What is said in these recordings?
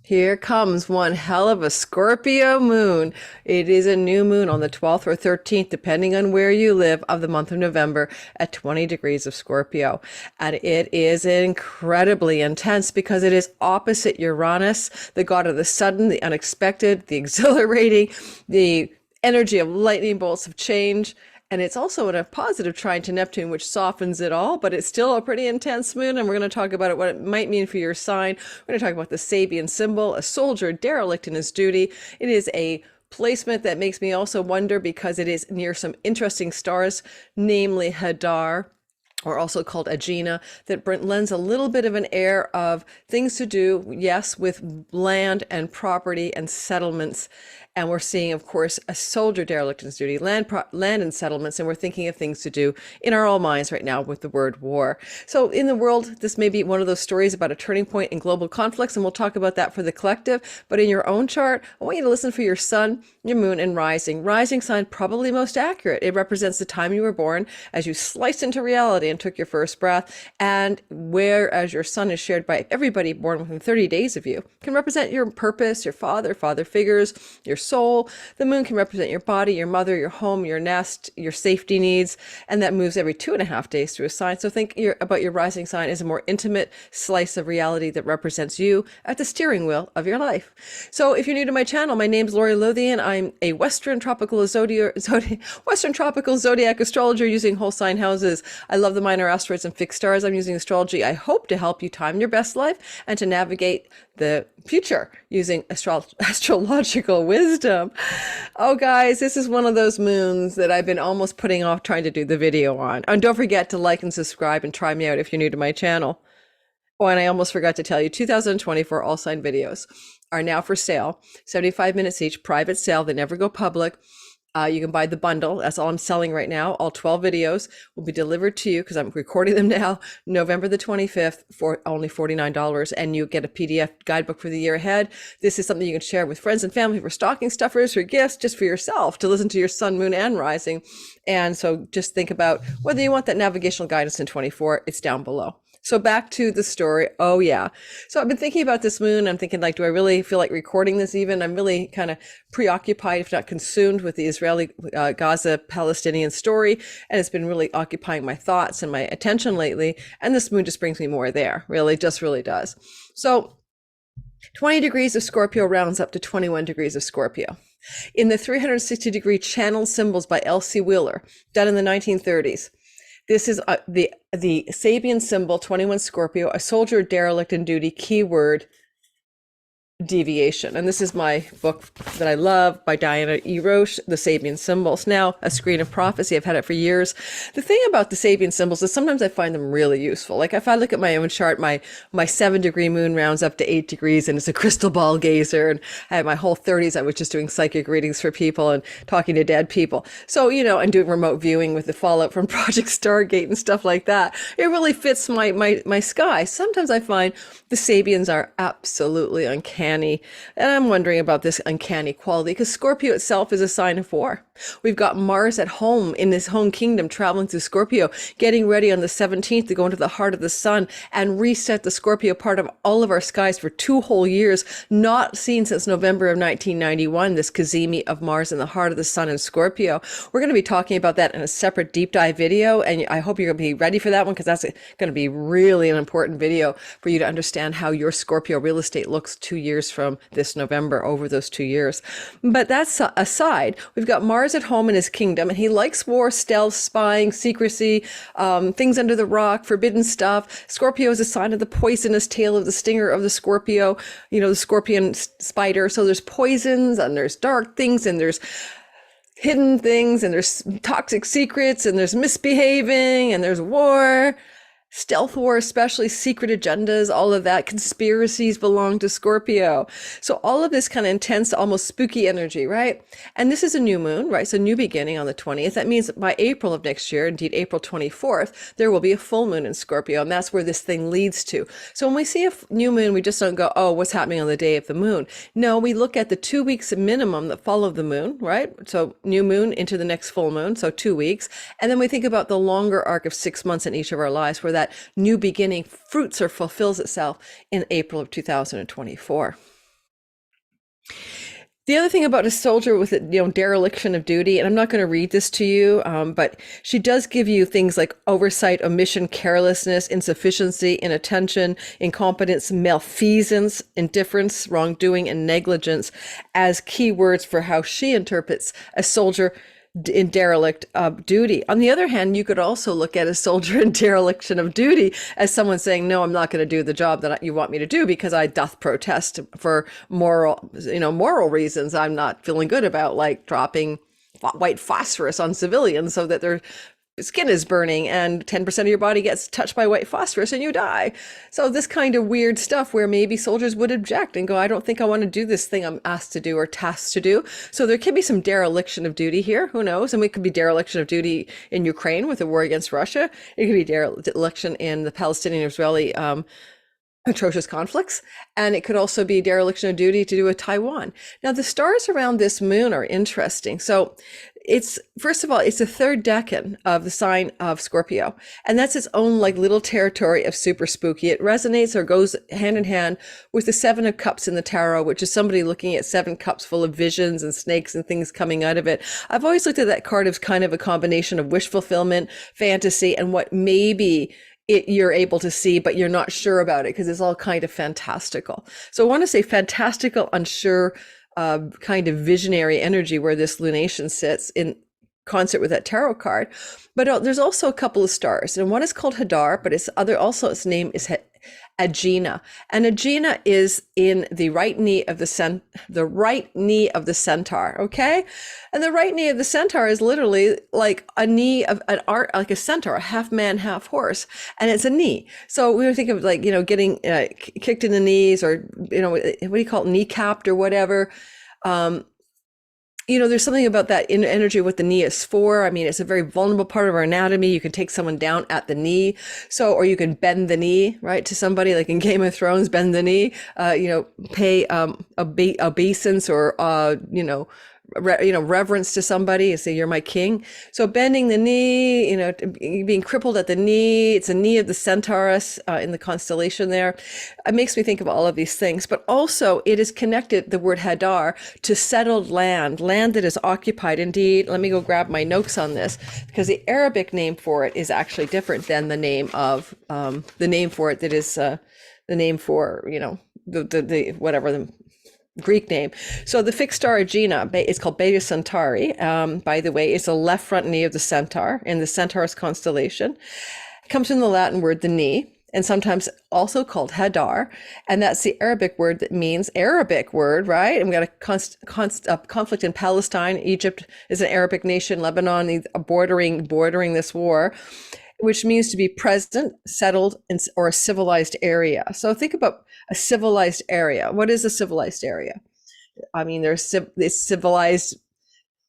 Here comes one hell of a Scorpio moon. It is a new moon on the 12th or 13th, depending on where you live, of the month of November at 20 degrees of Scorpio. And it is incredibly intense because it is opposite Uranus, the god of the sudden, the unexpected, the exhilarating, the energy of lightning bolts of change. And it's also in a positive trine to Neptune, which softens it all, but it's still a pretty intense moon. And we're going to talk about what it might mean for your sign. We're going to talk about the Sabian symbol, a soldier derelict in his duty. It is a placement that makes me also wonder because it is near some interesting stars, namely Hadar, or also called Agena, that lends a little bit of an air of things to do, yes, with land and property and settlements. And we're seeing, of course, a soldier derelict in his duty, land and settlements, and we're thinking of things to do in our own minds right now with the word war. So in the world, this may be one of those stories about a turning point in global conflicts, and we'll talk about that for the collective. But in your own chart, I want you to listen for your sun, your moon, and rising. Rising sign, probably most accurate. It represents the time you were born as you sliced into reality and took your first breath. And whereas your sun is shared by everybody born within 30 days of you, can represent your purpose, your father figures, your soul. The moon can represent your body, your mother, your home, your nest, your safety needs, and that moves every 2.5 days through a sign. So think about your rising sign as a more intimate slice of reality that represents you at the steering wheel of your life. So if you're new to my channel, my name's Lori Lothian. I'm a Western tropical zodiac astrologer using whole sign houses. I love the minor asteroids and fixed stars. I'm using astrology. I hope to help you time your best life and to navigate the future using astrological wisdom. Oh guys, this is one of those moons that I've been almost putting off trying to do the video on. And don't forget to like and subscribe and try me out if you're new to my channel. Oh, and I almost forgot to tell you, 2024 all sign videos are now for sale. 75 minutes each, private sale. They never go public. You can buy the bundle. That's all I'm selling right now. All 12 videos will be delivered to you because I'm recording them now, November the 25th for only $49. And you get a PDF guidebook for the year ahead. This is something you can share with friends and family for stocking stuffers, for gifts, just for yourself to listen to your sun, moon, and rising. And so just think about whether you want that navigational guidance in 24. It's down below. So back to the story. Oh yeah. So I've been thinking about this moon. I'm thinking, like, do I really feel like recording this even? I'm really kind of preoccupied, if not consumed, with the Israeli Gaza Palestinian story. And it's been really occupying my thoughts and my attention lately. And this moon just brings me more there. Really, just really does. So 20 degrees of Scorpio rounds up to 21 degrees of Scorpio. In the 360-degree channeled symbols by Elsie Wheeler, done in the 1930s. This is the Sabian symbol, 21 Scorpio, a soldier derelict in duty, keyword deviation. And this is my book that I love by Diana E. Roche, The Sabian Symbols. Now, a screen of prophecy. I've had it for years. The thing about the Sabian symbols is sometimes I find them really useful. Like if I look at my own chart, my 7-degree moon rounds up to 8 degrees and it's a crystal ball gazer. And I had my whole 30s, I was just doing psychic readings for people and talking to dead people. So, you know, and doing remote viewing with the fallout from Project Stargate and stuff like that. It really fits my sky. Sometimes I find the Sabians are absolutely uncanny. And I'm wondering about this uncanny quality because Scorpio itself is a sign of war. We've got Mars at home in his home kingdom traveling through Scorpio, getting ready on the 17th to go into the heart of the sun and reset the Scorpio part of all of our skies for 2 whole years, not seen since November of 1991, this Cazimi of Mars in the heart of the sun in Scorpio. We're going to be talking about that in a separate deep dive video, and I hope you're going to be ready for that one because that's going to be really an important video for you to understand how your Scorpio real estate looks 2 years from this November over those 2 years. But that's aside, we've got Mars at home in his kingdom, and he likes war, stealth, spying, secrecy, things under the rock, forbidden stuff. Scorpio is a sign of the poisonous tail of the stinger of the Scorpio, you know, the scorpion spider. So there's poisons and there's dark things and there's hidden things and there's toxic secrets and there's misbehaving and there's war. Stealth war, especially secret agendas, all of that, conspiracies belong to Scorpio. So all of this kind of intense, almost spooky energy, right? And this is a new moon, right? So new beginning on the 20th. That means by April of next year, indeed April 24th, there will be a full moon in Scorpio. And that's where this thing leads to. So when we see a new moon, we just don't go, oh, what's happening on the day of the moon? No, we look at the 2 weeks minimum that follow the moon, right? So new moon into the next full moon, so 2 weeks. And then we think about the longer arc of 6 months in each of our lives where that new beginning fruits or fulfills itself in April of 2024. The other thing about a soldier with dereliction of duty, and I'm not going to read this to you, but she does give you things like oversight, omission, carelessness, insufficiency, inattention, incompetence, malfeasance, indifference, wrongdoing, and negligence as key words for how she interprets a soldier in derelict of duty. On the other hand, you could also look at a soldier in dereliction of duty as someone saying, no, I'm not going to do the job that you want me to do because I doth protest for moral reasons I'm not feeling good about, like dropping white phosphorus on civilians so that their skin is burning and 10% of your body gets touched by white phosphorus and you die. So this kind of weird stuff where maybe soldiers would object and go, I don't think I want to do this thing I'm asked to do or tasked to do. So there could be some dereliction of duty here. Who knows? And it could be dereliction of duty in Ukraine with the war against Russia. It could be dereliction in the Palestinian-Israeli atrocious conflicts. And it could also be dereliction of duty to do with Taiwan. Now, the stars around this moon are interesting. So it's, first of all, it's the third decan of the sign of Scorpio. And that's its own like little territory of super spooky. It resonates or goes hand in hand with the Seven of Cups in the tarot, which is somebody looking at seven cups full of visions and snakes and things coming out of it. I've always looked at that card as kind of a combination of wish fulfillment, fantasy, and what maybe you're able to see, but you're not sure about it because it's all kind of fantastical. So I want to say fantastical, unsure, kind of visionary energy where this lunation sits in concert with that tarot card. But there's also a couple of stars, and one is called Hadar, but its name is Agena. And Agena is in the right knee of the centaur, okay? And the right knee of the centaur is literally like a knee of like a centaur, a half man, half horse, and it's a knee. So we would think of like, getting kicked in the knees, or, what do you call it, kneecapped or whatever. There's something about that energy, what the knee is for. I mean, it's a very vulnerable part of our anatomy. You can take someone down at the knee. So, or you can bend the knee, right, to somebody, like in Game of Thrones, bend the knee, pay obeisance or, reverence to somebody and say, you're my king. So bending the knee, being crippled at the knee, it's a knee of the Centaurus in the constellation there. It makes me think of all of these things, but also it is connected, the word Hadar, to settled land that is occupied. Indeed, let me go grab my notes on this, because the Arabic name for it is actually different than the name of, the name for it that is the name for, the whatever the Greek name. So the fixed star Agena is called Beta Centauri. By the way, it's the left front knee of the centaur in the Centaurus constellation. It comes from the Latin word the knee, and sometimes also called Hadar. And that's the Arabic word that means Arabic word, right? And we got a conflict in Palestine. Egypt is an Arabic nation, Lebanon bordering this war, which means to be present, settled, or a civilized area. So think about a civilized area. What is a civilized area? I mean, there's civilized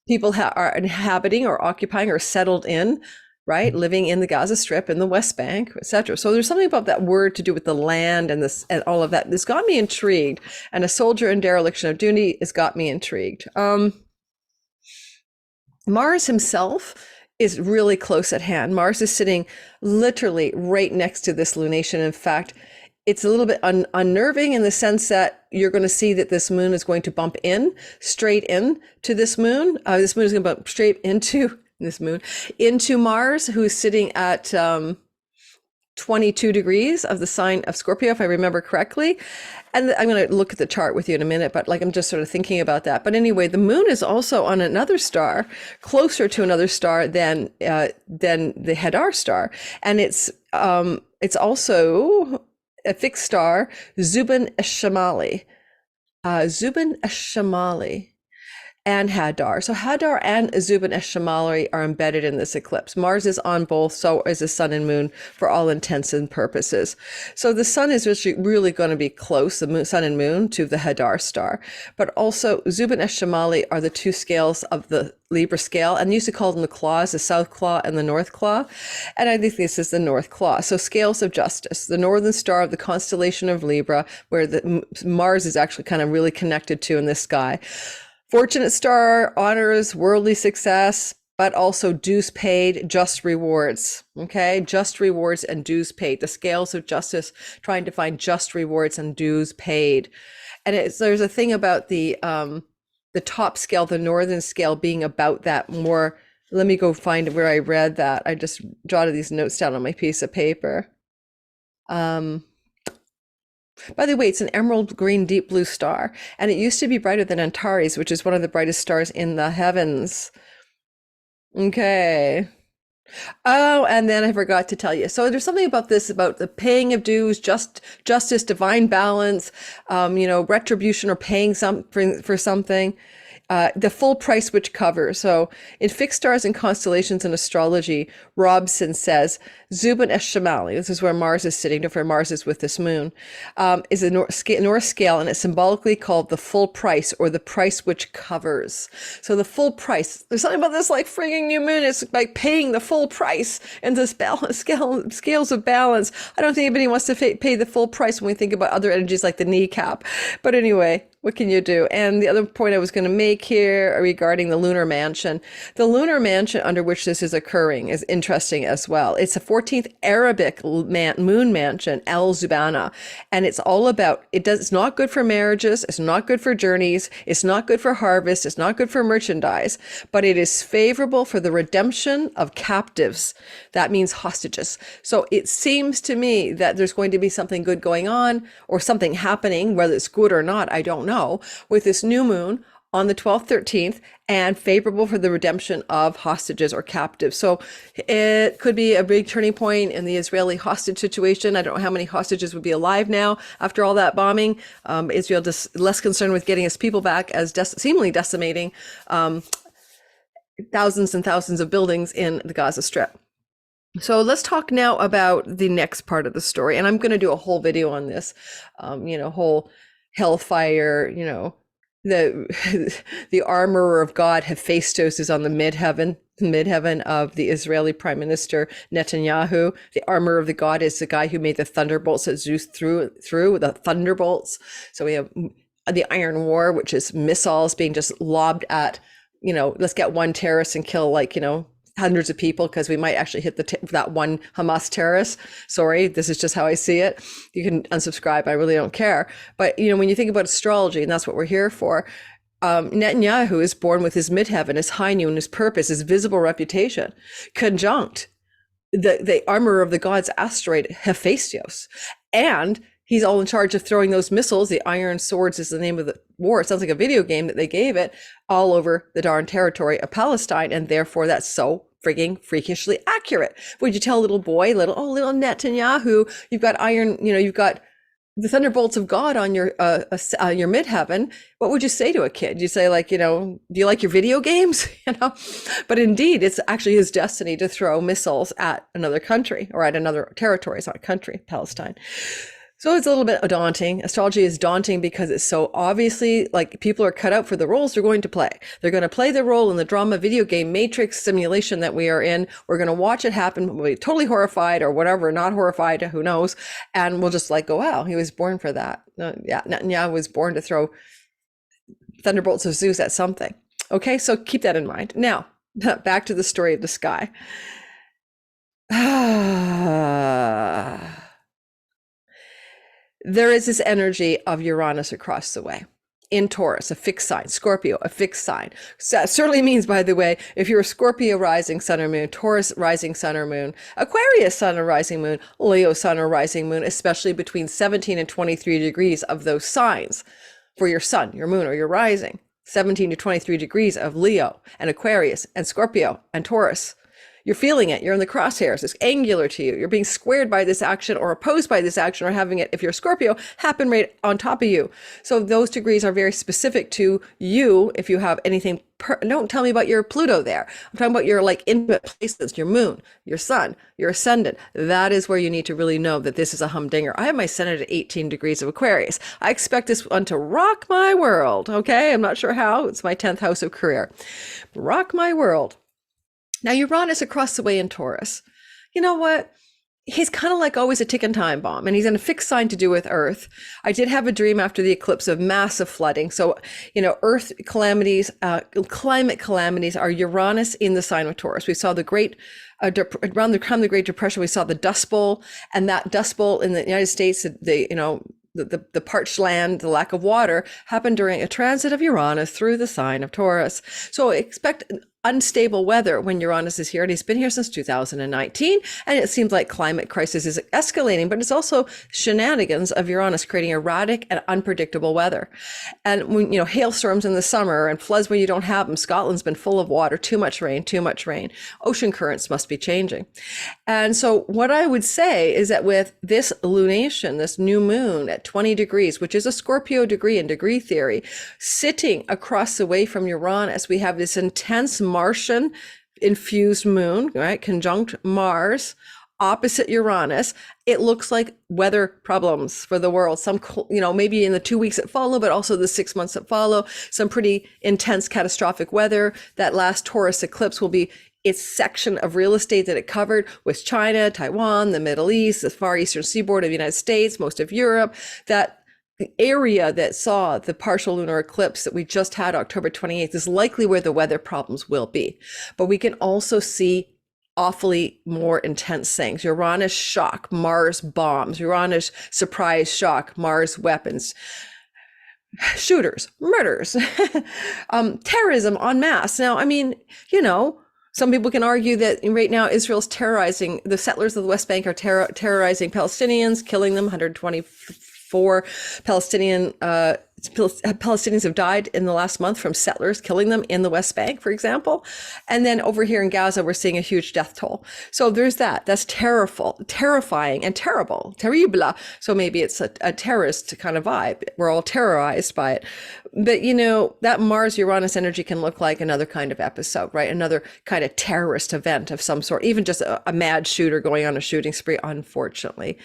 people are inhabiting or occupying or settled in, right? Living in the Gaza Strip, in the West Bank, etc. So there's something about that word to do with the land and this and all of that. This got me intrigued. And a soldier in dereliction of duty has got me intrigued. Mars himself is really close at hand. Mars is sitting literally right next to this lunation. In fact, it's a little bit unnerving in the sense that you're going to see that this moon is going to bump straight in to this moon. This moon is going to bump straight into Mars, who's sitting at 22 degrees of the sign of Scorpio, if I remember correctly. And I'm going to look at the chart with you in a minute, but I'm just sort of thinking about that. But anyway, the moon is also on another star, closer to another star than the Hadar star. And it's also a fixed star, Zubineschamali. Zubineschamali. And Hadar. So Hadar and Zubineschamali are embedded in this eclipse. Mars is on both, so is the sun and moon for all intents and purposes. So the sun is really going to be close, the sun and moon, to the Hadar star. But also Zubineschamali are the two scales of the Libra scale, and used to call them the claws, the south claw and the north claw. And I think this is the north claw. So scales of justice, the northern star of the constellation of Libra, where the Mars is actually kind of really connected to in this sky. Fortunate star, honors, worldly success, but also dues paid, just rewards. Okay, just rewards and dues paid. The scales of justice, trying to find just rewards and dues paid. And there's a thing about the top scale, the northern scale, being about that more. Let me go find where I read that. I just jotted these notes down on my piece of paper. By the way, it's an emerald green deep blue star, and it used to be brighter than Antares, which is one of the brightest stars in the heavens. Okay. Oh, and then I forgot to tell you. So there's something about this, about the paying of dues, justice, divine balance, retribution or paying something for something. The full price which covers. So in fixed stars and constellations in astrology, Robson says, Zubineschamali, this is where Mars is sitting, where Mars is with this moon, is a North scale, and it's symbolically called the full price, or the price which covers. So the full price, there's something about this like frigging new moon, it's like paying the full price in this scales of balance. I don't think anybody wants to pay the full price when we think about other energies like the kneecap. But anyway, what can you do? And the other point I was going to make here regarding the lunar mansion, the lunar mansion under which this is occurring is interesting as well. It's a 14th Arabic moon mansion, El Zubana, and it's all about, it's not good for marriages, it's not good for journeys, it's not good for harvest, it's not good for merchandise, but it is favorable for the redemption of captives. That means hostages. So it seems to me that there's going to be something good going on, or something happening, whether it's good or not, I don't know, with this new moon on the 12th, 13th, and favorable for the redemption of hostages or captives. So it could be a big turning point in the Israeli hostage situation. I don't know how many hostages would be alive now after all that bombing. Israel just less concerned with getting its people back, as seemingly decimating thousands and thousands of buildings in the Gaza Strip. So let's talk now about the next part of the story. And I'm going to do a whole video on this, whole hellfire, the armorer of God, Hephaistos, is on the midheaven of the Israeli Prime Minister Netanyahu. The armor of the God is the guy who made the thunderbolts that Zeus threw the thunderbolts. So we have the Iron War, which is missiles being just lobbed at, let's get one terrorist and kill hundreds of people, because we might actually hit that one Hamas terrorist. Sorry, this is just how I see it. You can unsubscribe. I really don't care. But, when you think about astrology, and that's what we're here for, Netanyahu is born with his midheaven, his high noon, his purpose, his visible reputation, conjunct the armor of the gods, asteroid Hephaistos. And he's all in charge of throwing those missiles. The Iron Swords is the name of the war. It sounds like a video game that they gave it, all over the darn territory of Palestine. And therefore that's so frigging freakishly accurate. Would you tell a little boy, little Netanyahu, you've got you've got the thunderbolts of God on your midheaven? What would you say to a kid? You say, do you like your video games? But indeed, it's actually his destiny to throw missiles at another country, or at another territory. It's not a country, Palestine. So it's a little bit daunting. Astrology is daunting because it's so obviously people are cut out for the roles they're going to play. They're going to play the role in the drama video game matrix simulation that we are in. We're going to watch it happen. We'll be totally horrified, or whatever, not horrified, who knows. And we'll just go, wow, he was born for that. Netanyahu was born to throw thunderbolts of Zeus at something. Okay, so keep that in mind. Now, back to the story of the sky. There is this energy of Uranus across the way. In Taurus, a fixed sign. Scorpio, a fixed sign. So that certainly means, by the way, if you're a Scorpio rising sun or moon, Taurus rising sun or moon, Aquarius sun or rising moon, Leo sun or rising moon, especially between 17 and 23 degrees of those signs for your sun, your moon, or your rising. 17 to 23 degrees of Leo and Aquarius and Scorpio and Taurus. You're feeling it. You're in the crosshairs. It's angular to you. You're being squared by this action, or opposed by this action, or having it, if you're a Scorpio, happen right on top of you. So those degrees are very specific to you. If you have anything, don't tell me about your Pluto there. I'm talking about your intimate places, your moon, your sun, your ascendant. That is where you need to really know that this is a humdinger. I have my ascendant at 18 degrees of Aquarius. I expect this one to rock my world. Okay. I'm not sure how. It's my 10th house of career. Rock my world. Now, Uranus across the way in Taurus. You know what? he's kind of like always a ticking time bomb, and he's in a fixed sign to do with Earth. I did have a dream after the eclipse of massive flooding. So, Earth calamities, climate calamities are Uranus in the sign of Taurus. We saw the great, around the time of the Great Depression, we saw the Dust Bowl, and that Dust Bowl in the United States, the parched land, the lack of water happened during a transit of Uranus through the sign of Taurus. So expect unstable weather when Uranus is here, and he's been here since 2019, and it seems like climate crisis is escalating, but it's also shenanigans of Uranus creating erratic and unpredictable weather. And when, hailstorms in the summer and floods when you don't have them. Scotland's been full of water, too much rain. Ocean currents must be changing. And so what I would say is that with this lunation, this new moon at 20 degrees, which is a Scorpio degree in degree theory, sitting across the way from Uranus, we have this intense Martian infused moon, right? Conjunct Mars, opposite Uranus. It looks like weather problems for the world. Some, maybe in the 2 weeks that follow, but also the 6 months that follow, some pretty intense catastrophic weather. That last Taurus eclipse will be its section of real estate that it covered with China, Taiwan, the Middle East, the far eastern seaboard of the United States, most of Europe. That the area that saw the partial lunar eclipse that we just had October 28th is likely where the weather problems will be. But we can also see awfully more intense things. Uranus shock, Mars bombs, Uranus surprise shock, Mars weapons, shooters, murders, terrorism en masse. Now, some people can argue that right now Israel's terrorizing, the settlers of the West Bank are terrorizing Palestinians, killing them. 124 Palestinians have died in the last month from settlers killing them in the West Bank, for example. And then over here in Gaza, we're seeing a huge death toll. So there's that. That's terrifying and terrible, terrible. So maybe it's a terrorist kind of vibe. We're all terrorized by it. But, that Mars-Uranus energy can look like another kind of episode, right? Another kind of terrorist event of some sort, even just a mad shooter going on a shooting spree, unfortunately.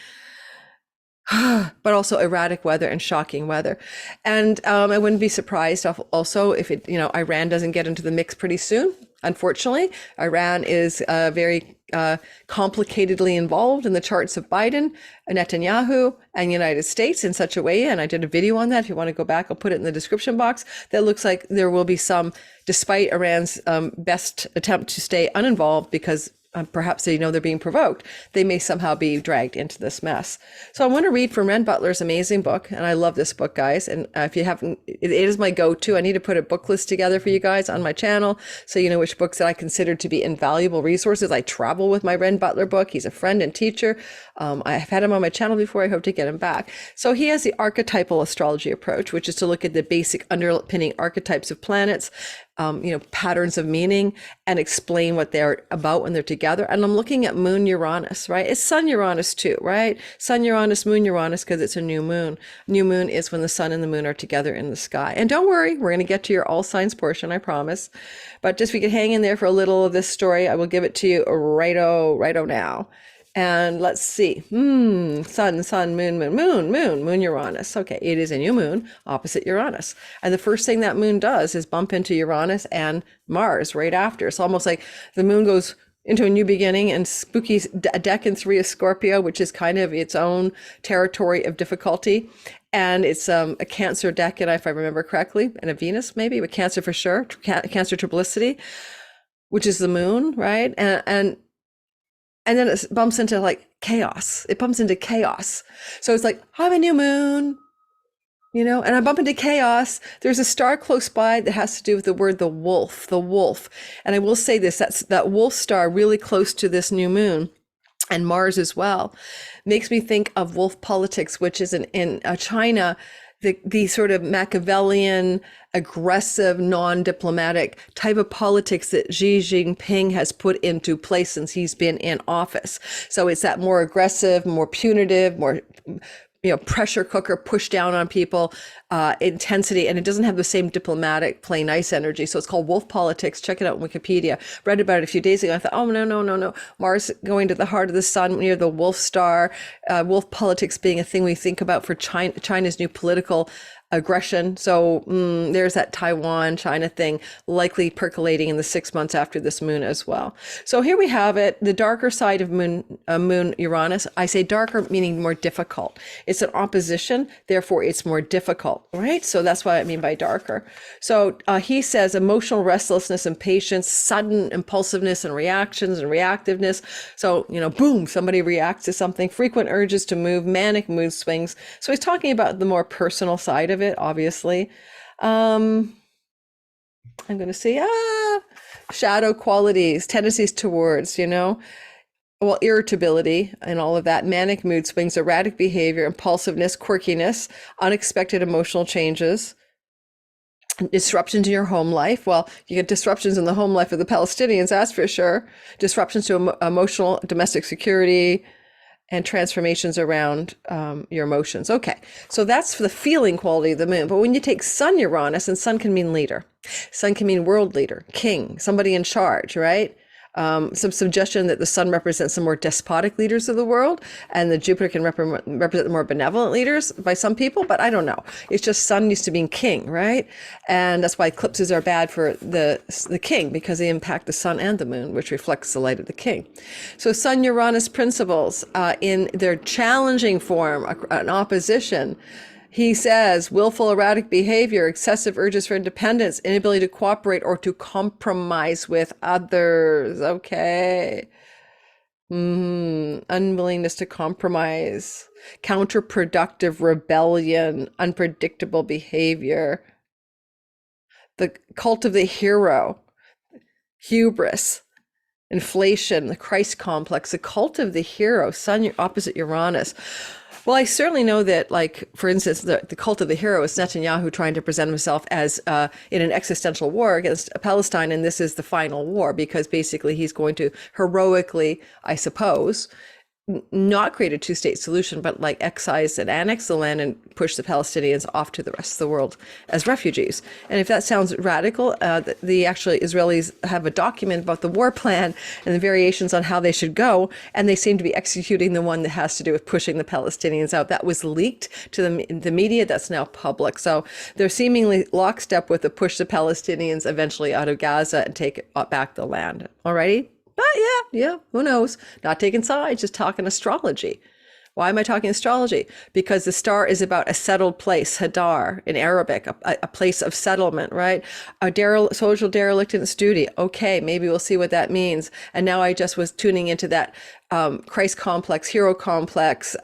But also erratic weather and shocking weather. And I wouldn't be surprised also if Iran doesn't get into the mix pretty soon. Unfortunately, Iran is very complicatedly involved in the charts of Biden, Netanyahu, and United States in such a way. And I did a video on that. If you want to go back, I'll put it in the description box. That looks like there will be some, despite Iran's best attempt to stay uninvolved because perhaps they're being provoked, they may somehow be dragged into this mess. So I want to read from Ren Butler's amazing book, and I love this book, guys. And if you haven't, it is my go-to. I need to put a book list together for you guys on my channel, so you know which books that I consider to be invaluable resources. I travel with my Ren Butler book. He's a friend and teacher. I've had him on my channel before. I hope to get him back. So he has the archetypal astrology approach, which is to look at the basic underpinning archetypes of planets, patterns of meaning, and explain what they're about when they're together. And I'm looking at Moon Uranus, right? It's Sun Uranus too, right? Sun Uranus, Moon Uranus, because it's a new moon. New moon is when the sun and the moon are together in the sky. And don't worry, we're going to get to your all signs portion, I promise. But just we can hang in there for a little of this story. I will give it to you righto now. And let's see, sun, moon, Uranus. Okay, it is a new moon opposite Uranus. And the first thing that moon does is bump into Uranus and Mars right after. It's almost like the moon goes into a new beginning, and spooky Decan III of Scorpio, which is kind of its own territory of difficulty. And it's a Cancer decan, if I remember correctly, and a Venus maybe, but Cancer for sure, Cancer triplicity, which is the moon, right? And then it bumps into like chaos. It bumps into chaos. So it's like, I have a new moon, and I bump into chaos. There's a star close by that has to do with the word the wolf. And I will say this, that wolf star really close to this new moon and Mars as well, makes me think of wolf politics, which is in China, the sort of Machiavellian, aggressive, non-diplomatic type of politics that Xi Jinping has put into place since he's been in office. So it's that more aggressive, more punitive, more pressure cooker, push down on people, intensity, and it doesn't have the same diplomatic, play nice energy. So it's called wolf politics. Check it out on Wikipedia. Read about it a few days ago. I thought, oh, no. Mars going to the heart of the sun near the wolf star, wolf politics being a thing we think about for China's new political aggression. So there's that Taiwan, China thing likely percolating in the 6 months after this moon as well. So here we have it, the darker side of moon Uranus. I say darker meaning more difficult. It's an opposition, therefore it's more difficult, right? So that's what I mean by darker. So he says emotional restlessness, impatience, sudden impulsiveness and reactions and reactiveness. So, boom, somebody reacts to something, frequent urges to move, manic mood swings. So he's talking about the more personal side of it, obviously. I'm going to say, shadow qualities, tendencies towards, irritability and all of that, manic mood swings, erratic behavior, impulsiveness, quirkiness, unexpected emotional changes, disruptions in your home life. Well, you get disruptions in the home life of the Palestinians, that's for sure. Disruptions to emotional, domestic security, and transformations around your emotions. Okay, so that's for the feeling quality of the moon. But when you take Sun Uranus, and Sun can mean leader, Sun can mean world leader, king, somebody in charge, right? Some suggestion that the Sun represents some more despotic leaders of the world, and the Jupiter can represent more benevolent leaders by some people, but I don't know. It's just Sun used to being king, right? And that's why eclipses are bad for the king, because they impact the Sun and the moon, which reflects the light of the king. So Sun Uranus principles in their challenging form, an opposition. He says willful erratic behavior, excessive urges for independence, inability to cooperate or to compromise with others. Okay. Unwillingness to compromise, counterproductive rebellion, unpredictable behavior. The cult of the hero, hubris, inflation, the Christ complex, the cult of the hero, Sun opposite Uranus. Well, I certainly know that, like, for instance, the cult of the hero is Netanyahu trying to present himself as in an existential war against Palestine, and this is the final war, because basically he's going to heroically, I suppose, not create a two-state solution, but like excise and annex the land and push the Palestinians off to the rest of the world as refugees. And if that sounds radical, the actually Israelis have a document about the war plan and the variations on how they should go, and they seem to be executing the one that has to do with pushing the Palestinians out. That was leaked to the media. That's now public. So they're seemingly lockstep with the push the Palestinians eventually out of Gaza and take back the land. Alrighty? But yeah, who knows? Not taking sides, just talking astrology. Why am I talking astrology? Because the star is about a settled place, Hadar in Arabic, a place of settlement, right? A social derelict in its duty. Okay, maybe we'll see what that means. And now I just was tuning into that Christ complex, hero complex,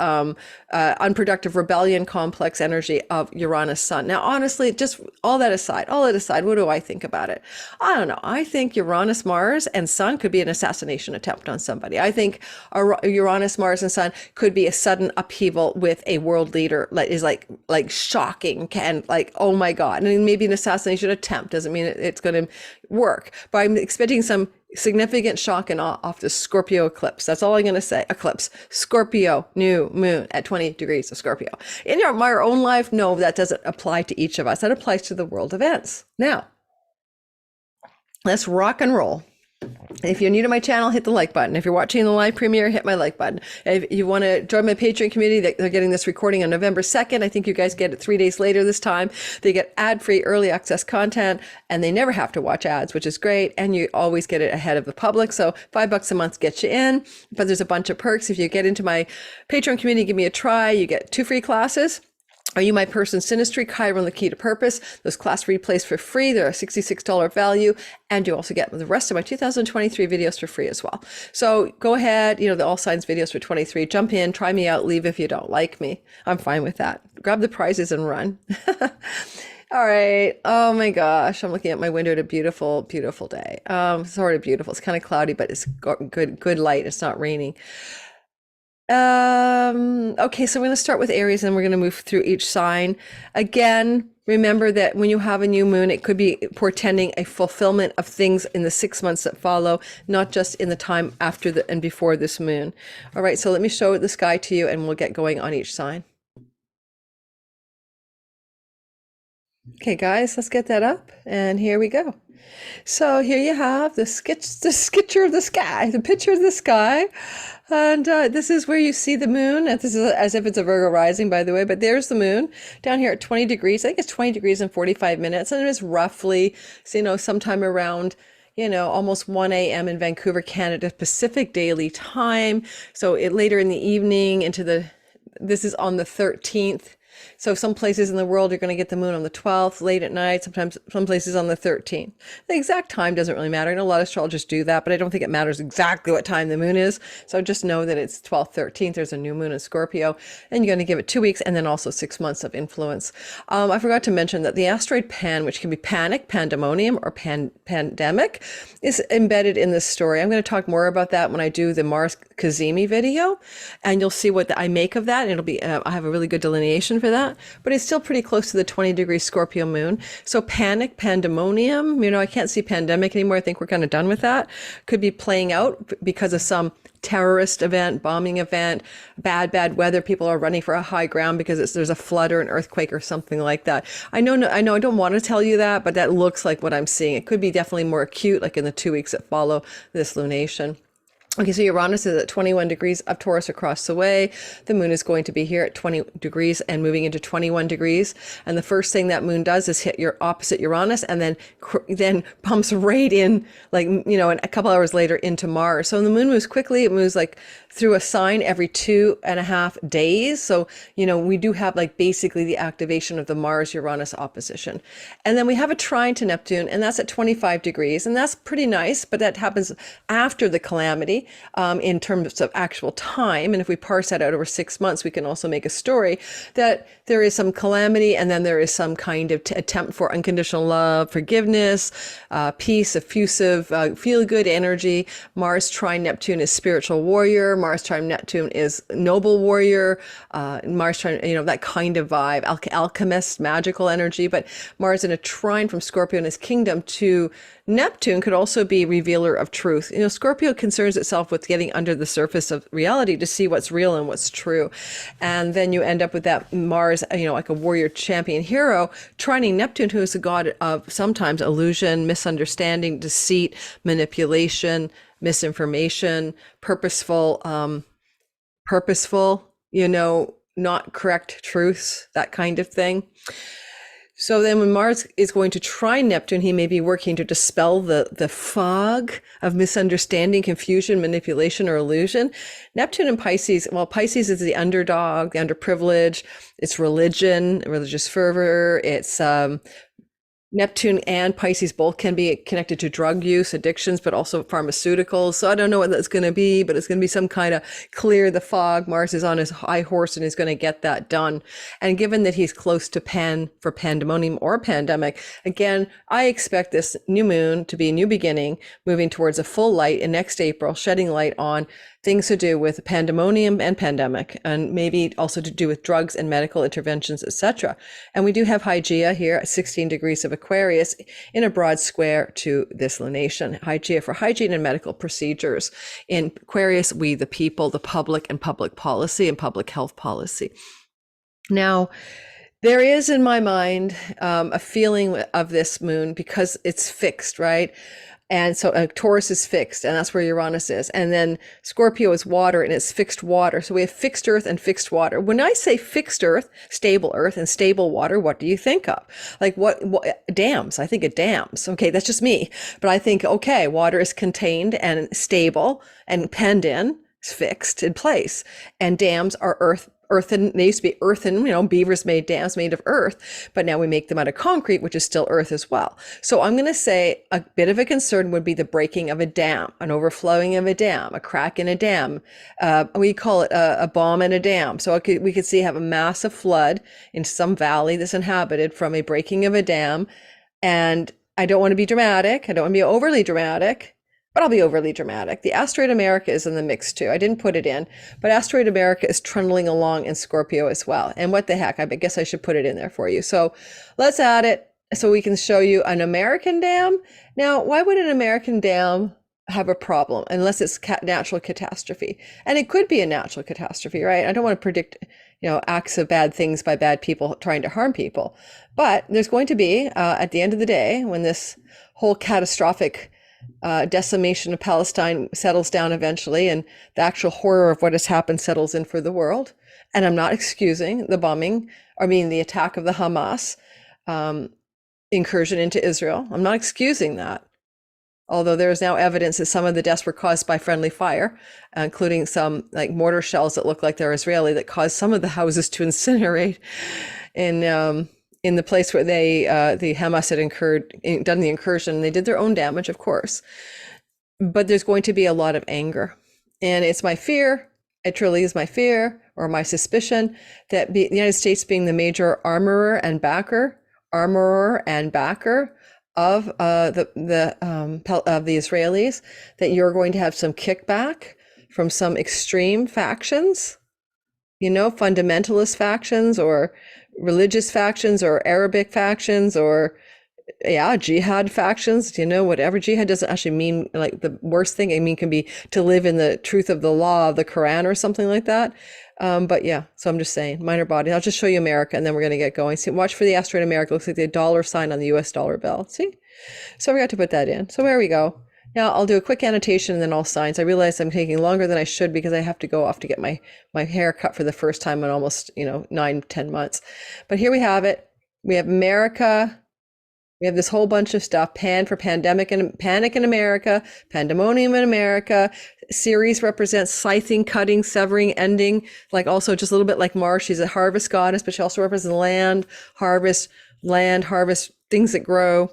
unproductive rebellion complex energy of Uranus Sun. Now, honestly, just all that aside, what do I think about it? I don't know. I think Uranus, Mars, and Sun could be an assassination attempt on somebody. I think Uranus, Mars, and Sun could be a sudden upheaval with a world leader that is like shocking and like, oh my God. And maybe an assassination attempt doesn't mean it's going to work, but I'm expecting some significant shock and awe off the Scorpio eclipse. That's all I'm going to say. Eclipse, Scorpio, new moon at 20 degrees of Scorpio. In my own life, no, that doesn't apply to each of us. That applies to the world events. Now, let's rock and roll. If you're new to my channel, hit the like button. If you're watching the live premiere, hit my like button. If you want to join my Patreon community, they're getting this recording on November 2nd. I think you guys get it 3 days later this time. They get ad-free early access content, and they never have to watch ads, which is great. And you always get it ahead of the public. So $5 a month gets you in, but there's a bunch of perks. If you get into my Patreon community, give me a try. You get 2 free classes. Are You My Person? Synastry, Chiron, The Key to Purpose. Those class replays for free. They're a $66 value. And you also get the rest of my 2023 videos for free as well. So go ahead, the All Signs videos for 23. Jump in, try me out, leave if you don't like me. I'm fine with that. Grab the prizes and run. All right. Oh my gosh. I'm looking at my window at a beautiful, beautiful day. Sort of beautiful. It's kind of cloudy, but it's good light. It's not raining. Okay, so we're going to start with Aries and we're going to move through each sign. Again, remember that when you have a new moon, it could be portending a fulfillment of things in the 6 months that follow, not just in the time after and before this moon. All right, so let me show the sky to you and we'll get going on each sign. Okay, guys, let's get that up. And here we go. So here you have the sketcher of the sky, the picture of the sky. And this is where you see the moon. And this is as if it's a Virgo rising, by the way, but there's the moon down here at 20 degrees. I think it's 20 degrees and 45 minutes. And it is roughly, so, sometime around, almost 1 a.m. in Vancouver, Canada, Pacific Daily Time. So later in the evening this is on the 13th. So some places in the world, you're going to get the moon on the 12th, late at night, sometimes some places on the 13th. The exact time doesn't really matter. I know a lot of astrologers do that, but I don't think it matters exactly what time the moon is. So just know that it's 12th, 13th. There's a new moon in Scorpio, and you're going to give it 2 weeks and then also 6 months of influence. I forgot to mention that the asteroid Pan, which can be panic, pandemonium, or pandemic, is embedded in this story. I'm going to talk more about that when I do the Mars Cazimi video, and you'll see what I make of that. It'll be, I have a really good delineation for that, but it's still pretty close to the 20-degree Scorpio moon. So panic, pandemonium, I can't see pandemic anymore. I think we're kind of done with that. Could be playing out because of some terrorist event, bombing event, bad weather. People are running for a high ground because there's a flood or an earthquake or something like that. I know I don't want to tell you that, but that looks like what I'm seeing. It could be definitely more acute, like in the 2 weeks that follow this lunation. Okay, so Uranus is at 21 degrees of Taurus across the way. The moon is going to be here at 20 degrees and moving into 21 degrees. And the first thing that moon does is hit your opposite Uranus and then pumps right in, and a couple hours later into Mars. So when the moon moves quickly, it moves like through a sign every 2.5 days. So, we do have basically the activation of the Mars-Uranus opposition. And then we have a trine to Neptune, and that's at 25 degrees. And that's pretty nice, but that happens after the calamity. In terms of actual time. And if we parse that out over 6 months, we can also make a story that there is some calamity and then there is some kind of attempt for unconditional love, forgiveness, peace, effusive, feel-good energy. Mars trine Neptune is spiritual warrior. Mars trine Neptune is noble warrior. Mars trine, that kind of vibe, alchemist, magical energy. But Mars in a trine from Scorpio in his kingdom to Neptune could also be revealer of truth. Scorpio concerns itself with getting under the surface of reality to see what's real and what's true. And then you end up with that Mars, like a warrior champion hero, trining Neptune, who is the god of sometimes illusion, misunderstanding, deceit, manipulation, misinformation, purposeful, not correct truths, that kind of thing. So then when Mars is going to trine Neptune, he may be working to dispel the fog of misunderstanding, confusion, manipulation, or illusion. Neptune and Pisces, Pisces is the underdog, the underprivileged. It's religion, religious fervor. It's Neptune and Pisces both can be connected to drug use, addictions, but also pharmaceuticals. So I don't know what that's going to be, but it's going to be some kind of clear the fog. Mars is on his high horse and he's going to get that done. And given that he's close to Pan for pandemonium or pandemic, again, I expect this new moon to be a new beginning, moving towards a full light in next April, shedding light on things to do with pandemonium and pandemic, and maybe also to do with drugs and medical interventions, etc. And we do have Hygeia here at 16 degrees of Aquarius in a broad square to this lunation. Hygeia for hygiene and medical procedures. In Aquarius, we the people, the public, and public policy and public health policy. Now, there is in my mind a feeling of this moon because it's fixed, right? And so Taurus is fixed, and that's where Uranus is. And then Scorpio is water, and it's fixed water. So we have fixed earth and fixed water. When I say fixed earth, and stable water, what do you think of? Like what dams? I think of dams. Okay, that's just me. But I think, okay, water is contained and stable and penned in, fixed in place. And dams are earthen. They used to be earthen, beavers made dams made of earth, but now we make them out of concrete, which is still earth as well. So I'm going to say a bit of a concern would be the breaking of a dam, an overflowing of a dam, a crack in a dam. We call it a bomb in a dam. So we could see have a massive flood in some valley that's inhabited from a breaking of a dam. And I don't want to be dramatic. I don't want to be overly dramatic, but I'll be overly dramatic. The Asteroid America is in the mix too. I didn't put it in, but Asteroid America is trundling along in Scorpio as well. And what the heck, I guess I should put it in there for you. So let's add it so we can show you an American dam. Now, why would an American dam have a problem unless it's natural catastrophe? And it could be a natural catastrophe, right? I don't want to predict acts of bad things by bad people trying to harm people. But there's going to be, at the end of the day, when this whole catastrophic decimation of Palestine settles down eventually, and the actual horror of what has happened settles in for the world. And I'm not excusing the the attack of the Hamas incursion into Israel. I'm not excusing that. Although there is now evidence that some of the deaths were caused by friendly fire, including some like mortar shells that look like they're Israeli that caused some of the houses to incinerate in the place where the Hamas had done the incursion. They did their own damage, of course, but there's going to be a lot of anger, and it's my fear. It truly is my fear or my suspicion that the United States, being the major armorer and backer of the Israelis, that you're going to have some kickback from some extreme factions, fundamentalist factions or religious factions or Arabic factions or jihad factions, whatever. Jihad doesn't actually mean like the worst thing. I mean, can be to live in the truth of the law of the Quran or something like that. But yeah, so I'm just saying, minor body. I'll just show you America and then we're going to get going. See, watch for the asteroid America. Looks like the dollar sign on the US dollar bill. See? So we got to put that in. So there we go. Now I'll do a quick annotation and then all signs. I realize I'm taking longer than I should because I have to go off to get my hair cut for the first time in almost, 9-10 months. But here we have it. We have America. We have this whole bunch of stuff. Pan for pandemic and panic in America, pandemonium in America. Ceres represents scything, cutting, severing, ending, like also just a little bit like Mars. She's a harvest goddess, but she also represents land, harvest, things that grow.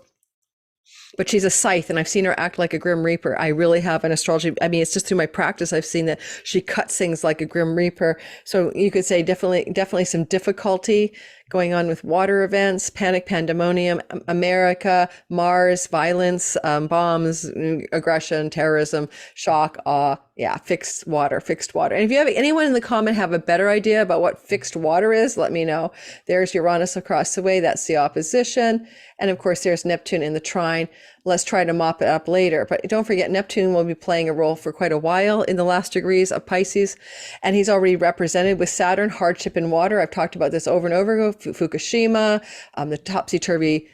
But she's a scythe, and I've seen her act like a grim reaper. I really have in astrology. I mean, it's just through my practice I've seen that she cuts things like a grim reaper. So you could say definitely some difficulty going on with water events, panic, pandemonium, America, Mars, violence, bombs, aggression, terrorism, shock, awe. Yeah, fixed water. And if you have anyone in the comment have a better idea about what fixed water is, let me know. There's Uranus across the way. That's the opposition. And of course, there's Neptune in the trine. Let's try to mop it up later. But don't forget, Neptune will be playing a role for quite a while in the last degrees of Pisces. And he's already represented with Saturn, hardship in water. I've talked about this over and over ago. Fukushima, the topsy-turvy,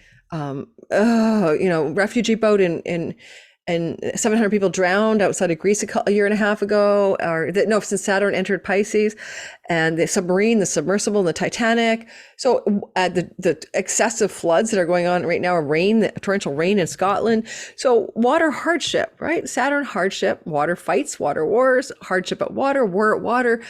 refugee boat in 700 people drowned outside of Greece a year and a half ago, since Saturn entered Pisces, and the submarine, the submersible, and the Titanic. So the excessive floods that are going on right now, the torrential rain in Scotland. So water hardship, right? Saturn hardship, water fights, water wars, hardship at water, war at water,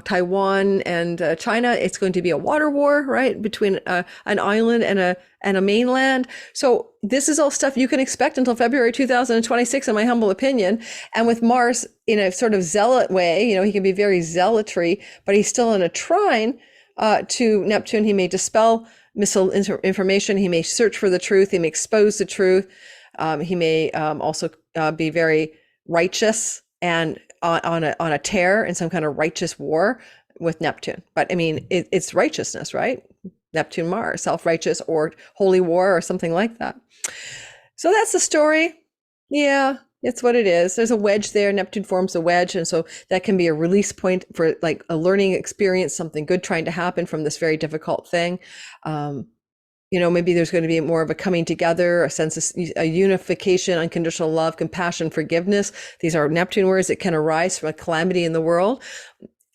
Taiwan and China. It's going to be a water war, right? Between an island and a mainland. So this is all stuff you can expect until February 2026, in my humble opinion. And with Mars in a sort of zealot way, he can be very zealotry, but he's still in a trine to Neptune. He may dispel misinformation. He may search for the truth. He may expose the truth. He may also be very righteous and on a tear in some kind of righteous war with Neptune. But I mean, it's righteousness, right? Neptune, Mars, self-righteous or holy war or something like that. So that's the story. Yeah, it's what it is. There's a wedge there. Neptune forms a wedge. And so that can be a release point for like a learning experience, something good trying to happen from this very difficult thing. Maybe there's going to be more of a coming together, a sense of a unification, unconditional love, compassion, forgiveness. These are Neptune words that can arise from a calamity in the world.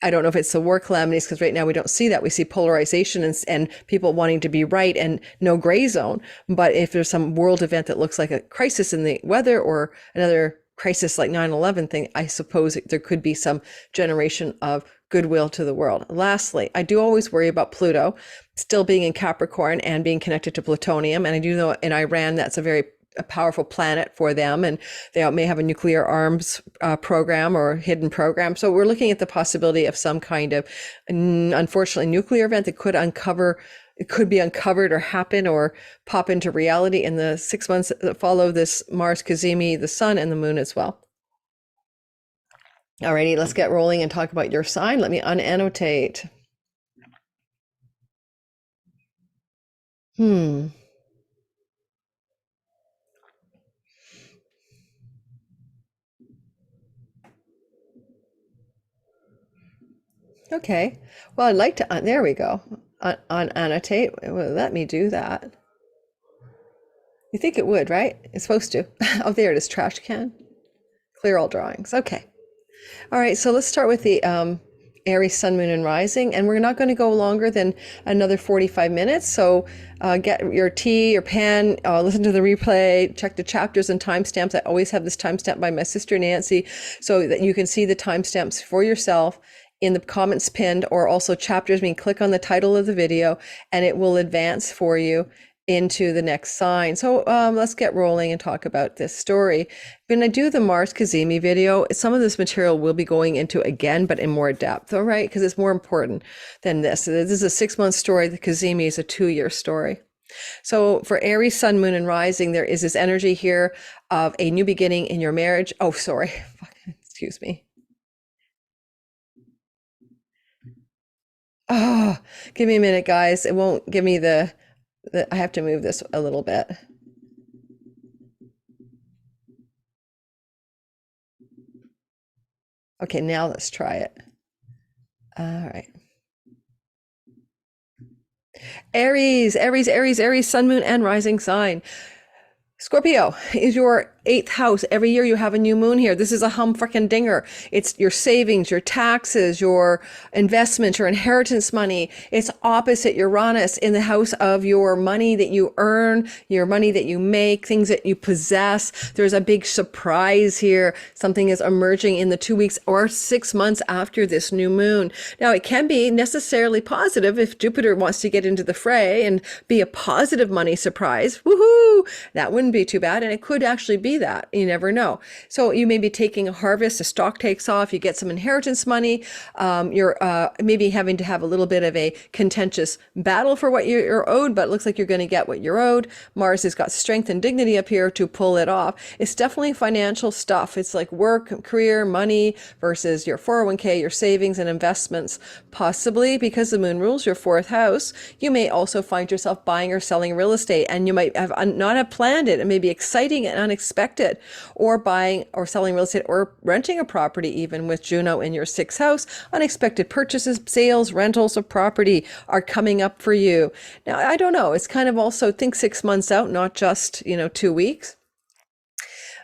I don't know if it's the war calamities, because right now we don't see that. We see polarization and people wanting to be right and no gray zone. But if there's some world event that looks like a crisis in the weather or another crisis like 9/11 thing, I suppose there could be some generation of goodwill to the world. Lastly, I do always worry about Pluto still being in Capricorn and being connected to plutonium. And I do know in Iran, that's a powerful planet for them, and they may have a nuclear arms program or hidden program. So we're looking at the possibility of some kind of, unfortunately, nuclear event that could be uncovered or happen or pop into reality in the 6 months that follow this Mars Cazimi, the sun and the moon as well. Alrighty, let's get rolling and talk about your sign. Let me unannotate. Okay. Well, I'd like to, there we go. On annotate. Well, let me do that. You think it would, right? It's supposed to. Oh, there it is. Trash can. Clear all drawings. Okay. All right. So let's start with the Aries sun, moon, and rising. And we're not going to go longer than another 45 minutes. So get your tea, your pen, listen to the replay, check the chapters and timestamps. I always have this timestamp by my sister Nancy so that you can see the timestamps for yourself in the comments pinned, or also chapters. I mean, click on the title of the video and it will advance for you into the next sign. So let's get rolling and talk about this story. When I do the Mars Cazimi video, some of this material will be going into again, but in more depth, all right? Because it's more important than this. This is a 6-month story. The Cazimi is a 2-year story. So for Aries, sun, moon, and rising, there is this energy here of a new beginning in your marriage. Oh, sorry. Excuse me. Oh, give me a minute, guys. It won't give me I have to move this a little bit. Okay, now let's try it. All right. Aries, Aries, Aries, Aries, sun, moon, and rising sign. Scorpio is your 8th house. Every year you have a new moon here. This is a humfrickin' It's your savings, your taxes, your investments, your inheritance money. It's opposite Uranus in the house of your money that you earn, your money that you make, things that you possess. There's a big surprise here. Something is emerging in the 2 weeks or 6 months after this new moon. Now, it can be necessarily positive if Jupiter wants to get into the fray and be a positive money surprise. Woohoo! That wouldn't be too bad. And it could actually be that. You never know. So you may be taking a harvest, a stock takes off, you get some inheritance money. You're maybe having to have a little bit of a contentious battle for what you're owed, but it looks like you're going to get what you're owed. Mars has got strength and dignity up here to pull it off. It's definitely financial stuff. It's like work, career, money versus your 401k, your savings and investments. Possibly because the moon rules your 4th house, you may also find yourself buying or selling real estate, and you might have not have planned it. It may be exciting and unexpected, or buying or selling real estate or renting a property, even with Juno in your 6th house. Unexpected purchases, sales, rentals of property are coming up for you. Now, I don't know. It's kind of also think 6 months out, not just, 2 weeks.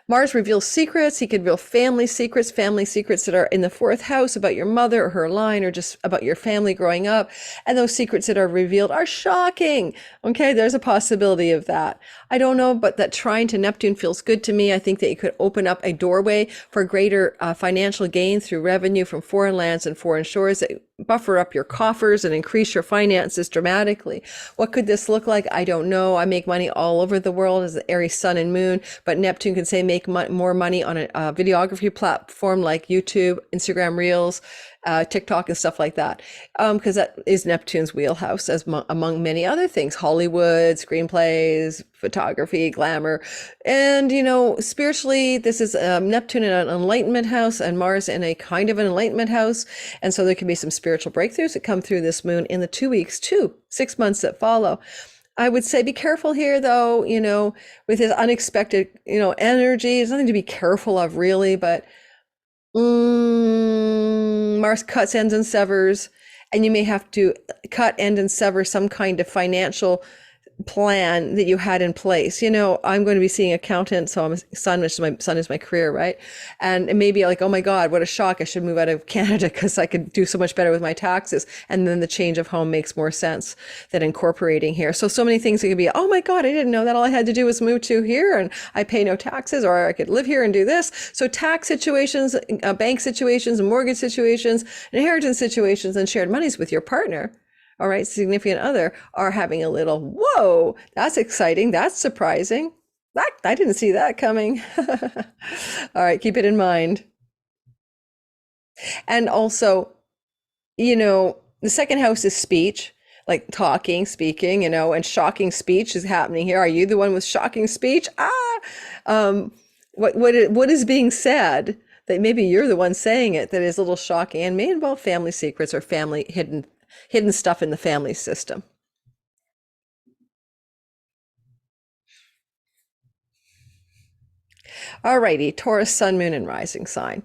Mars reveals secrets. He could reveal family secrets that are in the 4th house about your mother or her line, or just about your family growing up. And those secrets that are revealed are shocking. Okay, there's a possibility of that. I don't know, but that trine to Neptune feels good to me. I think that you could open up a doorway for greater financial gain through revenue from foreign lands and foreign shores that buffer up your coffers and increase your finances dramatically. What could this look like? I don't know. I make money all over the world as the Aries sun and moon, but Neptune can say make more money on a videography platform like YouTube, Instagram Reels, TikTok and stuff like that, because that is Neptune's wheelhouse, as among many other things: Hollywood, screenplays, photography, glamour. And spiritually, this is Neptune in an enlightenment house and Mars in a kind of an enlightenment house, and so there can be some spiritual breakthroughs that come through this moon in the 2 weeks to 6 months that follow. I would say be careful here, though, with his unexpected, energy. There's nothing to be careful of, really, but Mars cuts, ends, and severs, and you may have to cut, end, and sever some kind of financial plan that you had in place. I'm going to be seeing accountant, so I'm a son, which is my son is my career, right? And it may be like, oh my God, what a shock. I should move out of Canada because I could do so much better with my taxes. And then the change of home makes more sense than incorporating here. So many things that could be, oh my God, I didn't know that all I had to do was move to here and I pay no taxes, or I could live here and do this. So tax situations, bank situations, mortgage situations, inheritance situations, and shared monies with your partner, all right, significant other, are having a little, whoa, that's exciting. That's surprising. I didn't see that coming. All right, keep it in mind. And also, the 2nd house is speech, like talking, speaking, and shocking speech is happening here. Are you the one with shocking speech? What is being said that maybe you're the one saying it that is a little shocking, and may involve family secrets or family hidden stuff in the family system. All righty, Taurus, sun, moon, and rising sign.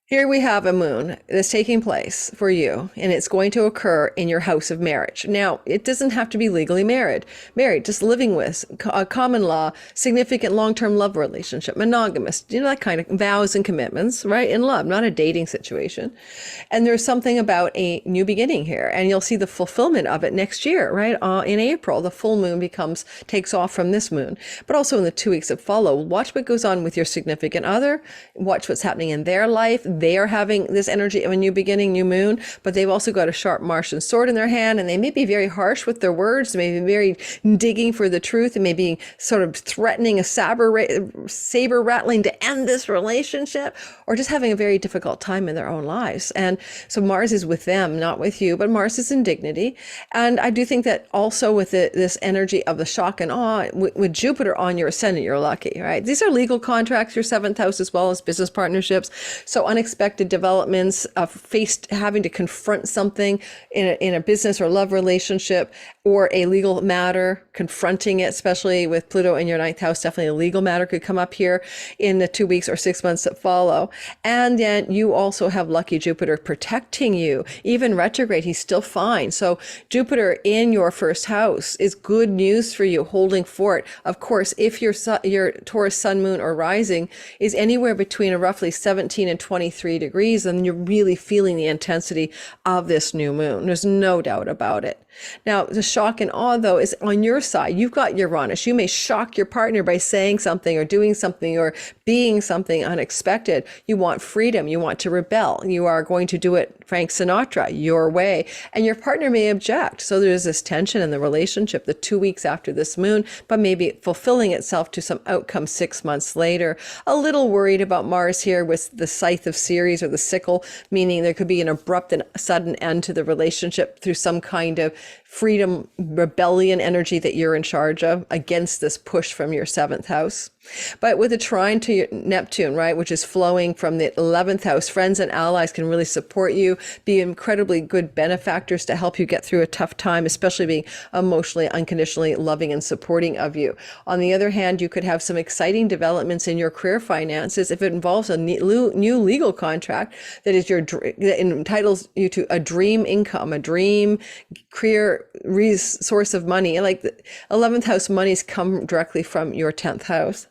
Here we have a moon that's taking place for you, and it's going to occur in your house of marriage. Now, it doesn't have to be legally married, just living with, a common law, significant long-term love relationship, monogamous, that kind of vows and commitments, right? In love, not a dating situation. And there's something about a new beginning here, and you'll see the fulfillment of it next year, right? In April, the full moon takes off from this moon, but also in the 2 weeks that follow. Watch what goes on with your significant other, watch what's happening in their life. They are having this energy of a new beginning, new moon, but they've also got a sharp Martian sword in their hand, and they may be very harsh with their words, they may be very digging for the truth, and may be sort of threatening a saber rattling to end this relationship, or just having a very difficult time in their own lives. And so Mars is with them, not with you, but Mars is in dignity. And I do think that also with this energy of the shock and awe, with Jupiter on your ascendant, you're lucky, right? These are legal contracts, your seventh house, as well as business partnerships. So unexpected developments of having to confront something in a business or love relationship, or a legal matter, confronting it, especially with Pluto in your ninth house. Definitely a legal matter could come up here in the 2 weeks or 6 months that follow. And then you also have lucky Jupiter protecting you. Even retrograde, he's still fine. So Jupiter in your first house is good news for you, holding fort. Of course, if your Taurus sun, moon, or rising is anywhere between a roughly 17 and 23 degrees, then you're really feeling the intensity of this new moon. There's no doubt about it. Now, the shock and awe, though, is on your side. You've got Uranus. You may shock your partner by saying something or doing something or being something unexpected. You want freedom. You want to rebel. You are going to do it Frank Sinatra, your way. And your partner may object. So there's this tension in the relationship the 2 weeks after this moon, but maybe fulfilling itself to some outcome 6 months later. A little worried about Mars here with the scythe of Ceres, or the sickle, meaning there could be an abrupt and sudden end to the relationship through some kind of freedom, rebellion energy that you're in charge of against this push from your seventh house. But with a trine to your Neptune, right, which is flowing from the 11th house, friends and allies can really support you, be incredibly good benefactors to help you get through a tough time, especially being emotionally, unconditionally loving and supporting of you. On the other hand, you could have some exciting developments in your career finances if it involves a new legal contract that entitles you to a dream income, a dream career source of money. Like the 11th house monies come directly from your 10th house.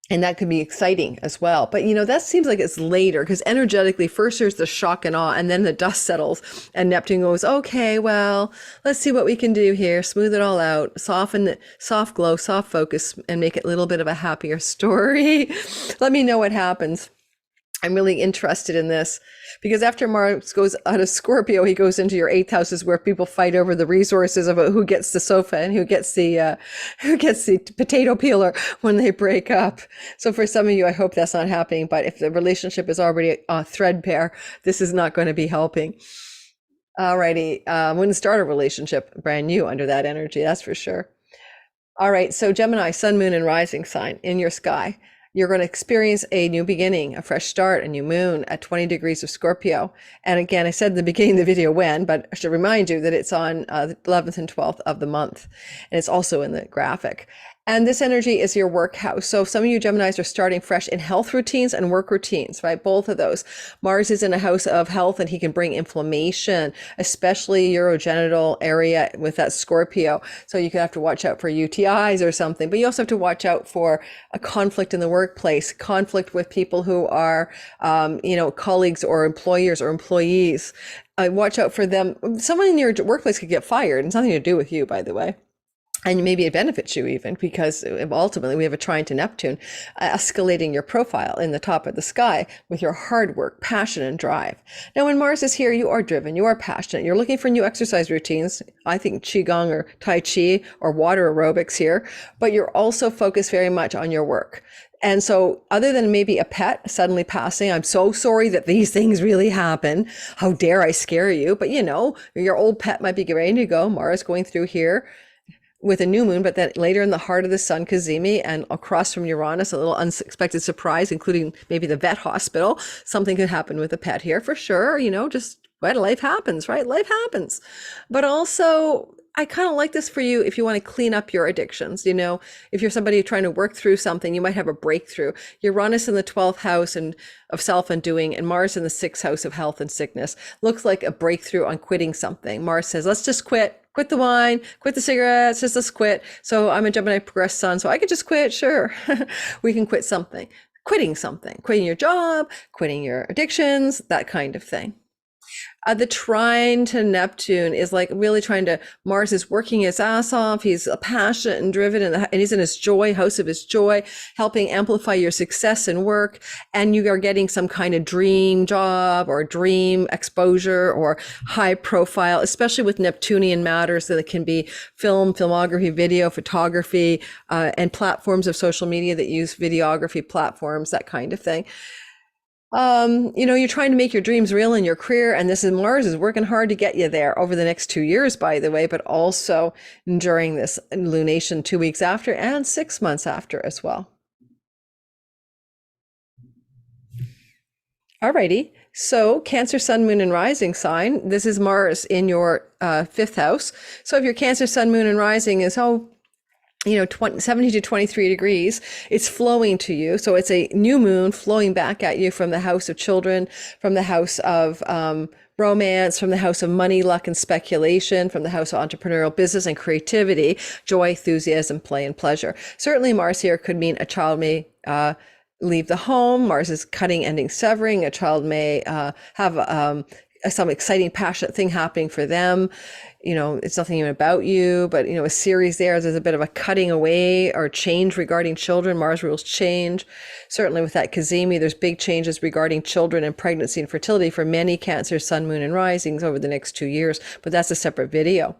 And that could be exciting as well. But, that seems like it's later, because energetically, first there's the shock and awe, and then the dust settles and Neptune goes, okay, well, let's see what we can do here. Smooth it all out, soften, soft glow, soft focus, and make it a little bit of a happier story. Let me know what happens. I'm really interested in this, because after Mars goes out of Scorpio, he goes into your 8th houses, where people fight over the resources of who gets the sofa and who gets the potato peeler when they break up. So for some of you, I hope that's not happening. But if the relationship is already threadbare, this is not going to be helping. Alrighty, wouldn't start a relationship brand new under that energy, that's for sure. All right, so Gemini, sun, moon, and rising sign in your sky. You're going to experience a new beginning, a fresh start, a new moon at 20 degrees of Scorpio. And again, I said in the beginning of the video when, but I should remind you that it's on the 11th and 12th of the month. And it's also in the graphic. And this energy is your work house. So some of you Geminis are starting fresh in health routines and work routines, right? Both of those. Mars is in a house of health, and he can bring inflammation, especially urogenital area with that Scorpio. So you could have to watch out for UTIs or something, but you also have to watch out for a conflict in the workplace, conflict with people who are, colleagues or employers or employees. Watch out for them. Someone in your workplace could get fired. It's nothing to do with you, by the way. And maybe it benefits you even, because ultimately we have a trine to Neptune, escalating your profile in the top of the sky with your hard work, passion, and drive. Now, when Mars is here, you are driven, you are passionate, you're looking for new exercise routines. I think Qigong or Tai Chi or water aerobics here, but you're also focused very much on your work. And so other than maybe a pet suddenly passing, I'm so sorry that these things really happen. How dare I scare you? But your old pet might be ready to go. Mars going through here with a new moon, but then later in the heart of the sun, Cazimi, and across from Uranus, a little unexpected surprise, including maybe the vet hospital. Something could happen with a pet here for sure, just But life happens, right? Life happens. But also, I kind of like this for you if you want to clean up your addictions. You know, if you're somebody trying to work through something, you might have a breakthrough. Uranus in the 12th house and of self-undoing, and Mars in the 6th house of health and sickness looks like a breakthrough on quitting something. Mars says, let's just quit. Quit the wine, quit the cigarettes, just let's quit. So I'm a Gemini progressed sun, so I could just quit. Sure. We can quit something. Quitting something, quitting your job, quitting your addictions, that kind of thing. The trine to Neptune is like really trying to, Mars is working his ass off. He's passionate and driven, and he's in his joy, house of his joy, helping amplify your success and work. And you are getting some kind of dream job or dream exposure or high profile, especially with Neptunian matters that it can be film, filmography, video, photography, and platforms of social media that use videography platforms, that kind of thing. You know, you're trying to make your dreams real in your career, and this is Mars is working hard to get you there over the next 2 years, by the way, but also during this lunation 2 weeks after and 6 months after as well. Alrighty, so Cancer, Sun, Moon, and Rising sign. This is Mars in your 5th house. So if your Cancer, Sun, Moon, and Rising is, 70 to 23 degrees, it's flowing to you. So it's a new moon flowing back at you from the house of children, from the house of romance, from the house of money, luck, and speculation, from the house of entrepreneurial business and creativity, joy, enthusiasm, play, and pleasure. Certainly Mars here could mean a child may leave the home. Mars is cutting, ending, severing. A child may have some exciting, passionate thing happening for them. You know, it's nothing even about you, but, a series there's a bit of a cutting away or change regarding children. Mars rules change. Certainly with that Cazimi, there's big changes regarding children and pregnancy and fertility for many Cancer, Sun, Moon, and Risings over the next 2 years, but that's a separate video.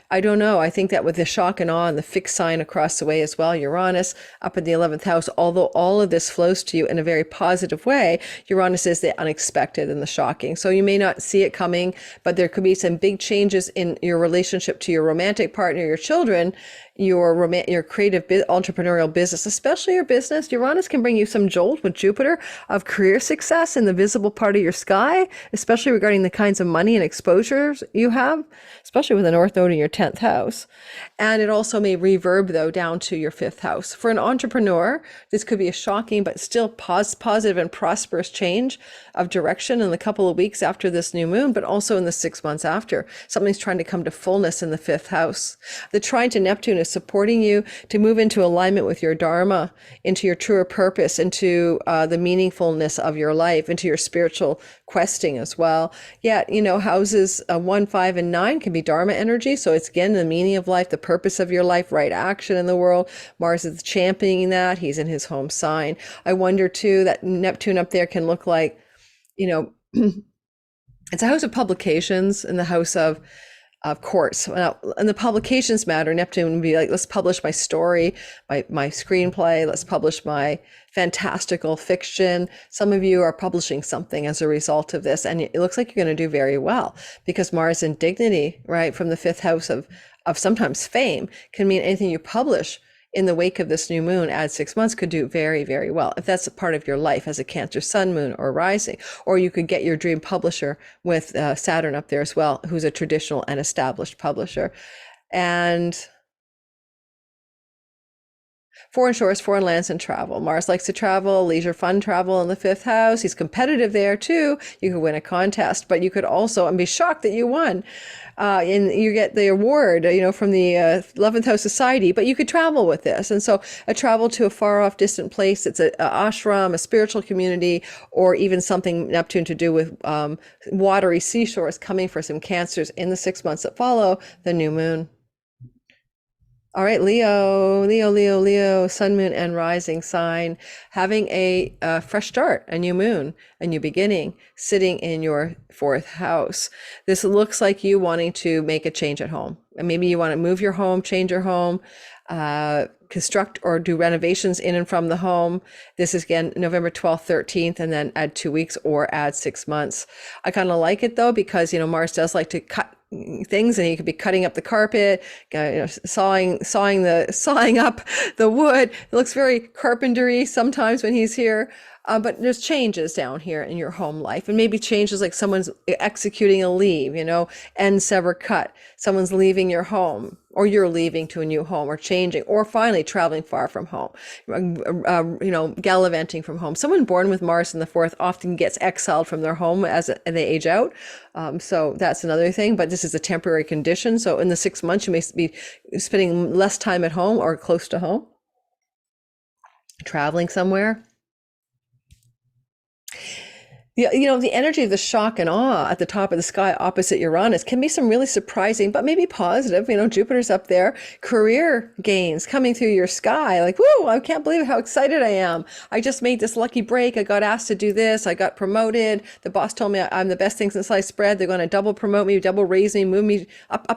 I don't know. I think that with the shock and awe and the fixed sign across the way as well, Uranus up in the 11th house, although all of this flows to you in a very positive way, Uranus is the unexpected and the shocking. So you may not see it coming, but there could be some big changes in your relationship to your romantic partner, your children, your creative entrepreneurial business, especially your business. Uranus can bring you some jolt with Jupiter of career success in the visible part of your sky, especially regarding the kinds of money and exposures you have, especially with the North Node in your 10th house. And it also may reverb, though, down to your 5th house. For an entrepreneur, this could be a shocking but still positive and prosperous change of direction in the couple of weeks after this new moon, but also in the 6 months after. Something's trying to come to fullness in the 5th house. The trine to Neptune is supporting you to move into alignment with your dharma, into your truer purpose, into the meaningfulness of your life, into your spiritual questing as well. Yet, houses 1, 5, and 9 can be dharma energy. So it's again the meaning of life, the purpose of your life, right action in the world. Mars is championing that. He's in his home sign. I wonder too that Neptune up there can look like, it's a house of publications and the house of course. Now, in the publications matter, Neptune would be like, let's publish my story, my screenplay, let's publish my fantastical fiction. Some of you are publishing something as a result of this, and it looks like you're going to do very well because Mars in dignity, right, from the 5th house of sometimes fame, can mean anything you publish in the wake of this new moon add 6 months could do very, very well. If that's a part of your life as a Cancer, Sun, Moon, or Rising, or you could get your dream publisher with Saturn up there as well, who's a traditional and established publisher. And foreign shores, foreign lands, and travel. Mars likes to travel, leisure, fun travel in the 5th house. He's competitive there too. You could win a contest, but you could also, and be shocked that you won. And you get the award, from the 11th house society, but you could travel with this. And so a travel to a far off distant place, it's a ashram, a spiritual community, or even something Neptune to do with watery seashores coming for some Cancers in the 6 months that follow the new moon. All right, Leo, Sun, Moon, and Rising sign, having a fresh start, a new moon, a new beginning, sitting in your 4th house. This looks like you wanting to make a change at home. And maybe you want to move your home, change your home, construct or do renovations in and from the home. This is again November 12th, 13th, and then add 2 weeks or add 6 months. I kind of like it though, because Mars does like to cut things, and you could be cutting up the carpet, sawing up the wood. It looks very carpentry sometimes when he's here. But there's changes down here in your home life, and maybe changes like someone's executing a leave, end, sever, cut. Someone's leaving your home, or you're leaving to a new home, or changing, or finally traveling far from home, gallivanting from home. Someone born with Mars in the fourth often gets exiled from their home as they age out. So that's another thing, but this is a temporary condition. So in the 6 months, you may be spending less time at home or close to home, traveling somewhere. The energy of the shock and awe at the top of the sky opposite Uranus can be some really surprising, but maybe positive. Jupiter's up there, career gains coming through your sky. Like, whoa, I can't believe how excited I am. I just made this lucky break. I got asked to do this. I got promoted. The boss told me I'm the best thing since sliced bread. They're going to double promote me, double raise me, move me up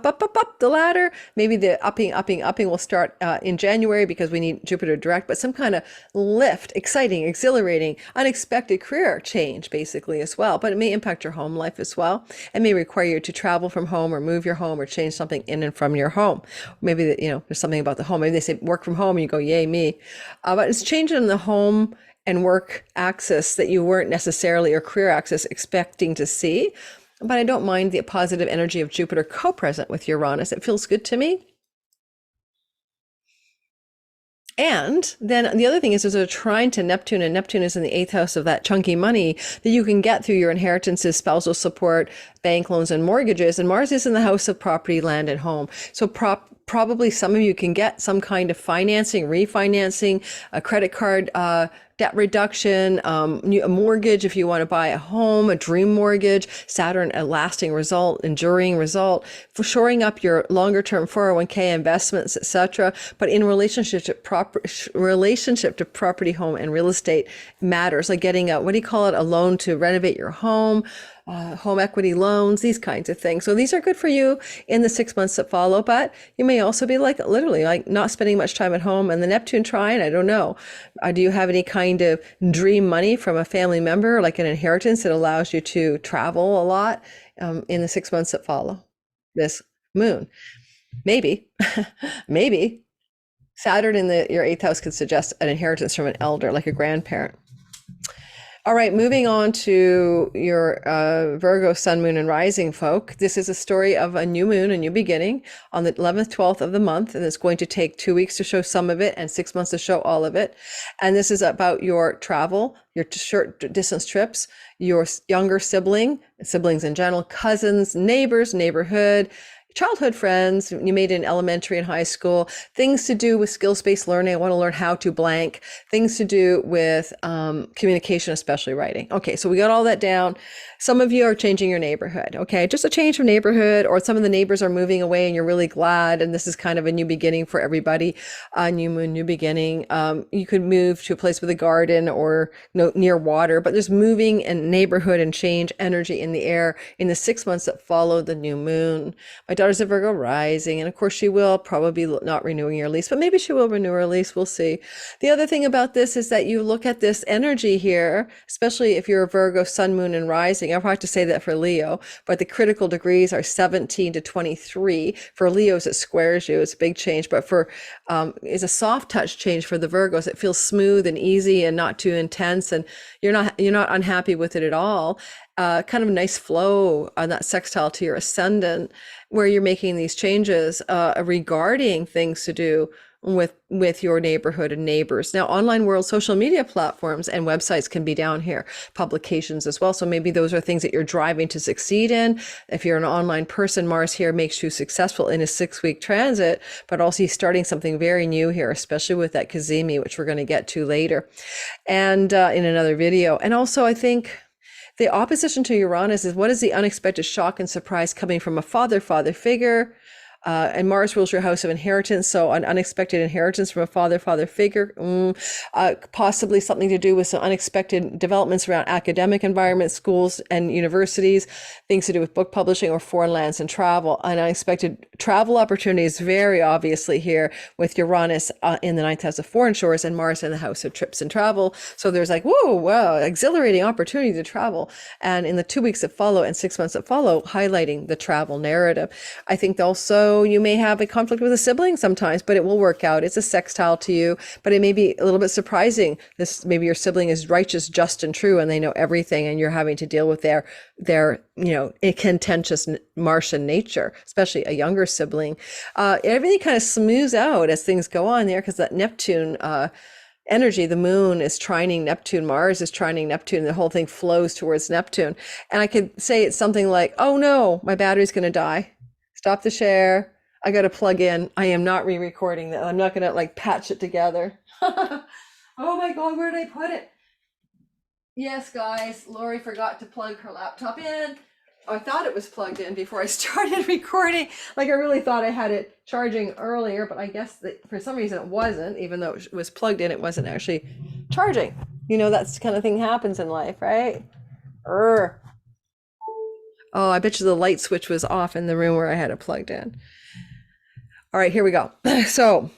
the ladder. Maybe the upping will start in January because we need Jupiter direct, but some kind of lift, exciting, exhilarating, unexpected career change, basically, as well. But it may impact your home life as well. It may require you to travel from home or move your home or change something in and from your home. Maybe there's something about the home. Maybe they say work from home and you go, yay me. But it's changing the home and work axis that you weren't necessarily, or career axis, expecting to see. But I don't mind the positive energy of Jupiter co-present with Uranus. It feels good to me. And then the other thing is there's a trine to Neptune, and Neptune is in the 8th house of that chunky money that you can get through your inheritances, spousal support, bank loans, and mortgages. And Mars is in the house of property, land, and home. So probably some of you can get some kind of financing, refinancing, a credit card, debt reduction, a mortgage if you want to buy a home, a dream mortgage, Saturn, a lasting result, enduring result, for shoring up your longer term 401k investments, etc. But in relationship to property, home, and real estate matters, like getting a loan to renovate your home, home equity loans, these kinds of things. So these are good for you in the 6 months that follow, but you may also be literally not spending much time at home. And the Neptune trine, I don't know. Do you have any kind of dream money from a family member, like an inheritance that allows you to travel a lot in the 6 months that follow this moon? Maybe, maybe. Saturn in your 8th house could suggest an inheritance from an elder, like a grandparent. All right, moving on to your Virgo sun, moon, and rising folk. This is a story of a new moon, a new beginning on the 11th, 12th of the month. And it's going to take 2 weeks to show some of it and 6 months to show all of it. And this is about your travel, your short distance trips, your younger siblings in general, cousins, neighbors, neighborhood, childhood friends you made in elementary and high school, things to do with skills-based learning. I want to learn how to blank, things to do with communication, especially writing. Okay, so we got all that down. Some of you are changing your neighborhood. Okay, just a change of neighborhood, or some of the neighbors are moving away and you're really glad. And this is kind of a new beginning for everybody. New moon, new beginning. You could move to a place with a garden or near water, but there's moving and neighborhood and change energy in the air in the 6 months that follow the new moon. My daughter's a Virgo rising, and of course she will probably not renewing your lease, but maybe she will renew her lease. We'll see. The other thing about this is that you look at this energy here, especially if you're a Virgo sun, moon, and rising. I'll have to say that for Leo, but the critical degrees are 17 to 23. For Leos, it squares you. It's a big change, but it's a soft touch change for the Virgos. It feels smooth and easy and not too intense, and you're not unhappy with it at all. Kind of a nice flow on that sextile to your ascendant, where you're making these changes regarding things to do with your neighborhood and neighbors. Now, online world, social media platforms and websites can be down here, publications as well. So maybe those are things that you're driving to succeed in. If you're an online person, Mars here makes you successful in a 6-week transit, but also he's starting something very new here, especially with that Cazimi, which we're going to get to later and in another video. And also, I think the opposition to Uranus is, what is the unexpected shock and surprise coming from a father figure? And Mars rules your house of inheritance, so an unexpected inheritance from a father figure, possibly something to do with some unexpected developments around academic environments, schools and universities, things to do with book publishing or foreign lands and travel. An unexpected travel opportunities very obviously here with Uranus in the 9th house of foreign shores and Mars in the house of trips and travel. So there's whoa, wow, exhilarating opportunity to travel. And in the 2 weeks that follow and 6 months that follow, highlighting the travel narrative. I think also so you may have a conflict with a sibling sometimes, but it will work out. It's a sextile to you, but it may be a little bit surprising. Maybe your sibling is righteous, just, and true, and they know everything, and you're having to deal with their contentious Martian nature, especially a younger sibling. Everything kind of smooths out as things go on there, because that Neptune energy, the moon is trining Neptune, Mars is trining Neptune, the whole thing flows towards Neptune. And I could say it's something like, oh no, my battery's going to die. Stop the share. I got to plug in. I am not re-recording that. I'm not going to like patch it together. Oh my God, where did I put it? Yes, guys, Lori forgot to plug her laptop in. I thought it was plugged in before I started recording. Like I really thought I had it charging earlier, but I guess that for some reason it wasn't, even though it was plugged in, it wasn't actually charging. That's kind of thing happens in life, right? Oh, I bet you the light switch was off in the room where I had it plugged in. All right, here we go. So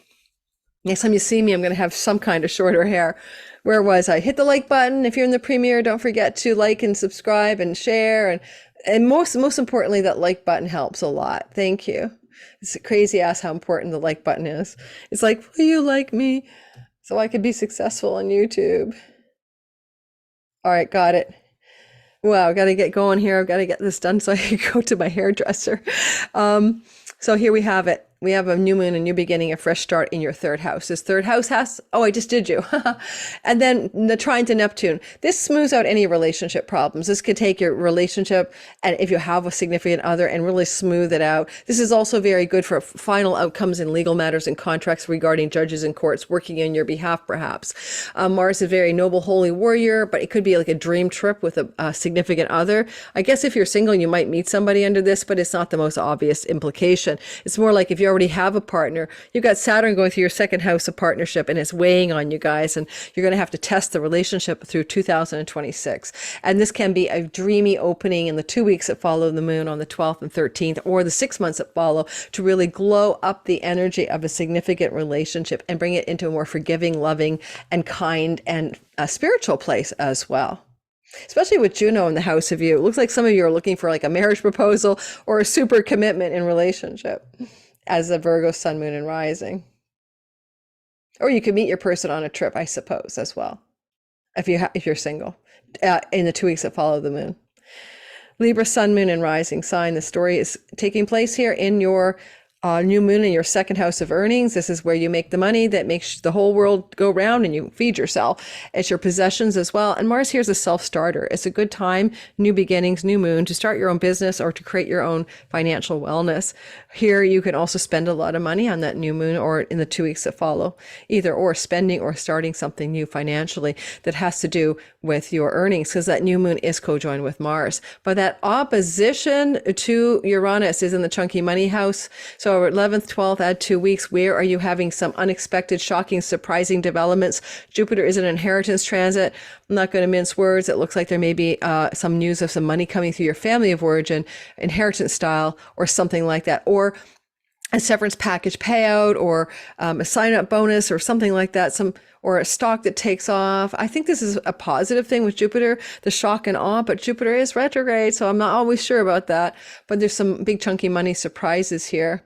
next time you see me, I'm going to have some kind of shorter hair. Where was I? Hit the like button. If you're in the premiere, don't forget to like and subscribe and share. And most importantly, that like button helps a lot. Thank you. It's crazy ass how important the like button is. It's like, will you like me so I could be successful on YouTube? All right, got it. Wow, I've got to get going here. I've got to get this done so I can go to my hairdresser. So here we have it. We have a new moon, a new beginning, a fresh start in your third house. This third house has, oh, I just did you. And then the trine to Neptune. This smooths out any relationship problems. This could take your relationship, and if you have a significant other, and really smooth it out. This is also very good for final outcomes in legal matters and contracts regarding judges and courts working in your behalf, perhaps. Mars is a very noble, holy warrior, but it could be like a dream trip with a significant other. I guess if you're single, you might meet somebody under this, but it's not the most obvious implication. It's more like if you already have a partner, you've got Saturn going through your second house of partnership, and it's weighing on you guys, and you're going to have to test the relationship through 2026. And this can be a dreamy opening in the 2 weeks that follow the moon on the 12th and 13th, or the 6 months that follow, to really glow up the energy of a significant relationship and bring it into a more forgiving, loving, and kind and spiritual place as well. Especially with Juno in the house of you. It looks like some of you are looking for like a marriage proposal or a super commitment in relationship as a Virgo sun, moon, and rising. Or you could meet your person on a trip, I suppose, as well, if you're single, in the 2 weeks that follow the moon. Libra sun, moon, and rising sign. The story is taking place here in your new moon in your second house of earnings. This is where you make the money that makes the whole world go round and you feed yourself. It's your possessions as well. And Mars here is a self-starter. It's a good time, new beginnings, new moon, to start your own business or to create your own financial wellness. Here you can also spend a lot of money on that new moon or in the 2 weeks that follow, either or spending or starting something new financially that has to do with your earnings, because that new moon is co-joined with Mars. But that opposition to Uranus is in the chunky money house. So 11th, 12th, add 2 weeks. Where are you having some unexpected, shocking, surprising developments? Jupiter is an inheritance transit. I'm not going to mince words. It looks like there may be some news of some money coming through your family of origin, inheritance style, or something like that. Or a severance package payout, or a sign-up bonus, or something like that, or a stock that takes off. I think this is a positive thing with Jupiter, the shock and awe, but Jupiter is retrograde, so I'm not always sure about that. But there's some big chunky money surprises here.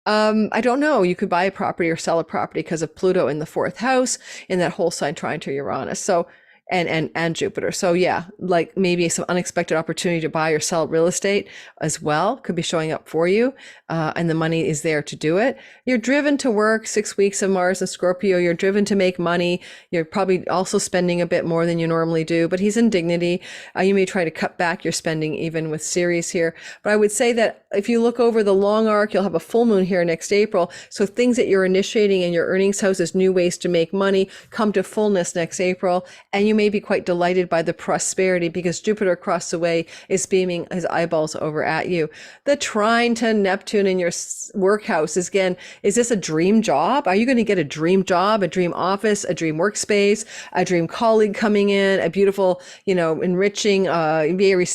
I don't know. You could buy a property or sell a property because of Pluto in the fourth house in that whole sign trine to Uranus. So, and Jupiter. So yeah, like maybe some unexpected opportunity to buy or sell real estate as well could be showing up for you. And the money is there to do it. You're driven to work, 6 weeks of Mars and Scorpio. You're driven to make money. You're probably also spending a bit more than you normally do, but he's in dignity. You may try to cut back your spending even with Ceres here. But I would say that if you look over the long arc, you'll have a full moon here next April. So things that you're initiating in your earnings house as new ways to make money come to fullness next April. And you may be quite delighted by the prosperity because Jupiter across the way is beaming his eyeballs over at you. The trine to Neptune in your work house is, again, is this a dream job? Are you going to get a dream job, a dream office, a dream workspace, a dream colleague coming in, a beautiful, enriching, very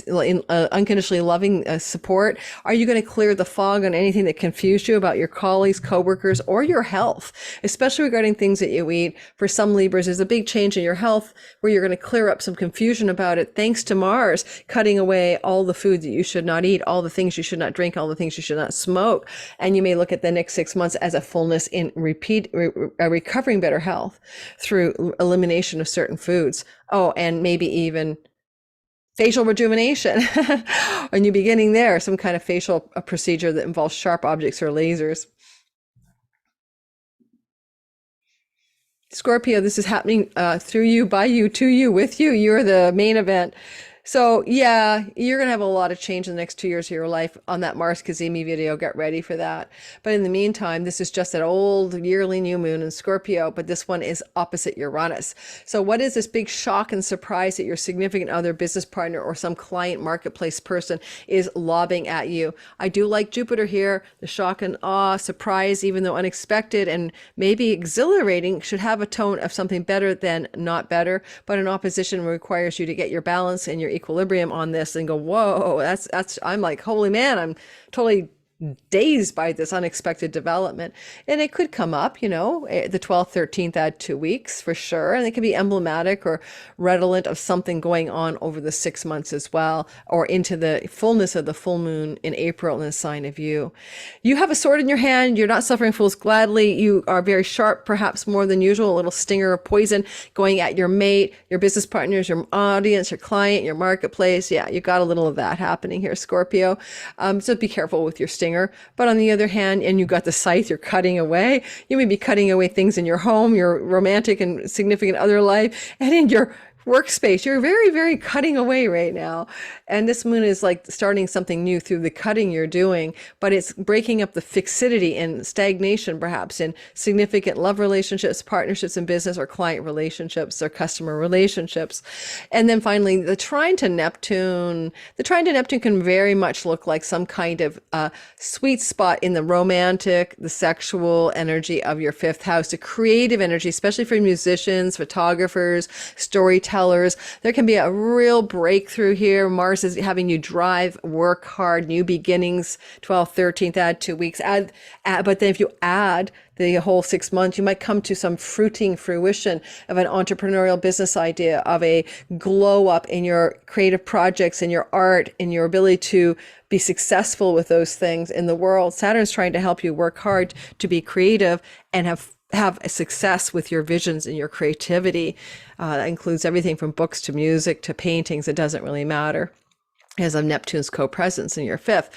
unconditionally loving support? Are you You're going to clear the fog on anything that confused you about your colleagues, coworkers, or your health, especially regarding things that you eat. For some Libras, there's a big change in your health where you're going to clear up some confusion about it, thanks to Mars cutting away all the food that you should not eat, all the things you should not drink, all the things you should not smoke. And you may look at the next 6 months as a fullness in recovering better health through elimination of certain foods. Oh, and maybe even facial rejuvenation, a new beginning there, some kind of facial procedure that involves sharp objects or lasers. Scorpio, this is happening through you, by you, to you, with you. You're the main event. So yeah, you're going to have a lot of change in the next 2 years of your life on that Mars Kazemi video. Get ready for that. But in the meantime, this is just an old yearly new moon in Scorpio, but this one is opposite Uranus. So what is this big shock and surprise that your significant other, business partner, or some client marketplace person is lobbing at you? I do like Jupiter here. The shock and awe, surprise, even though unexpected and maybe exhilarating, should have a tone of something better than not better. But an opposition requires you to get your balance and your equilibrium on this and go, whoa, that's I'm like, holy man, I'm totally dazed by this unexpected development. And it could come up, the 12th, 13th, add 2 weeks for sure. And it can be emblematic or redolent of something going on over the 6 months as well, or into the fullness of the full moon in April in a sign of you. You have a sword in your hand. You're not suffering fools gladly. You are very sharp, perhaps more than usual, a little stinger of poison going at your mate, your business partners, your audience, your client, your marketplace. Yeah, you got a little of that happening here, Scorpio. So be careful with your stinger. But on the other hand, and you've got the scythe, you're cutting away. You may be cutting away things in your home, your romantic and significant other life, and in your workspace. You're very, very cutting away right now. And this moon is like starting something new through the cutting you're doing, but it's breaking up the fixity and stagnation, perhaps in significant love relationships, partnerships in business, or client relationships, or customer relationships. And then finally, the trine to Neptune. The trine to Neptune can very much look like some kind of sweet spot in the romantic, the sexual energy of your fifth house, the creative energy, especially for musicians, photographers, storytellers. There can be a real breakthrough here. Mars is having you drive, work hard, new beginnings, 12th, 13th, add 2 weeks, add, but then if you add the whole 6 months, you might come to some fruition of an entrepreneurial business idea, of a glow up in your creative projects, in your art, in your ability to be successful with those things in the world. Saturn's trying to help you work hard to be creative and have a success with your visions and your creativity. That includes everything from books to music to paintings. It doesn't really matter, as of Neptune's co-presence in your fifth.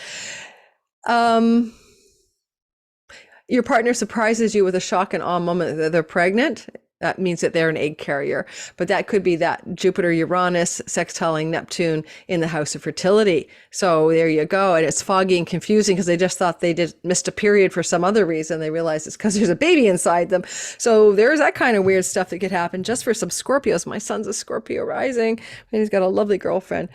Your partner surprises you with a shock and awe moment that they're pregnant. That means that they're an egg carrier, but that could be that Jupiter, Uranus sextiling Neptune in the house of fertility. So there you go. And it's foggy and confusing because they just thought they missed a period for some other reason. They realized it's because there's a baby inside them. So there's that kind of weird stuff that could happen just for some Scorpios. My son's a Scorpio rising and he's got a lovely girlfriend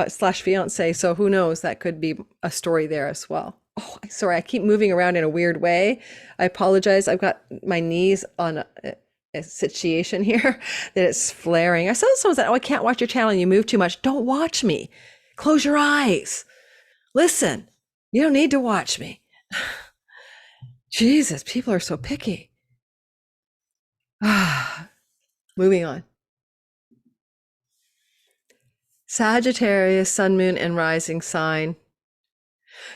slash fiance. So who knows, that could be a story there as well. Oh, sorry. I keep moving around in a weird way. I apologize. I've got my knees on a situation here that it's flaring. I saw someone said, oh, I can't watch your channel and you move too much. Don't watch me. Close your eyes. Listen, you don't need to watch me. Jesus, people are so picky. Moving on. Sagittarius, sun, moon, and rising sign.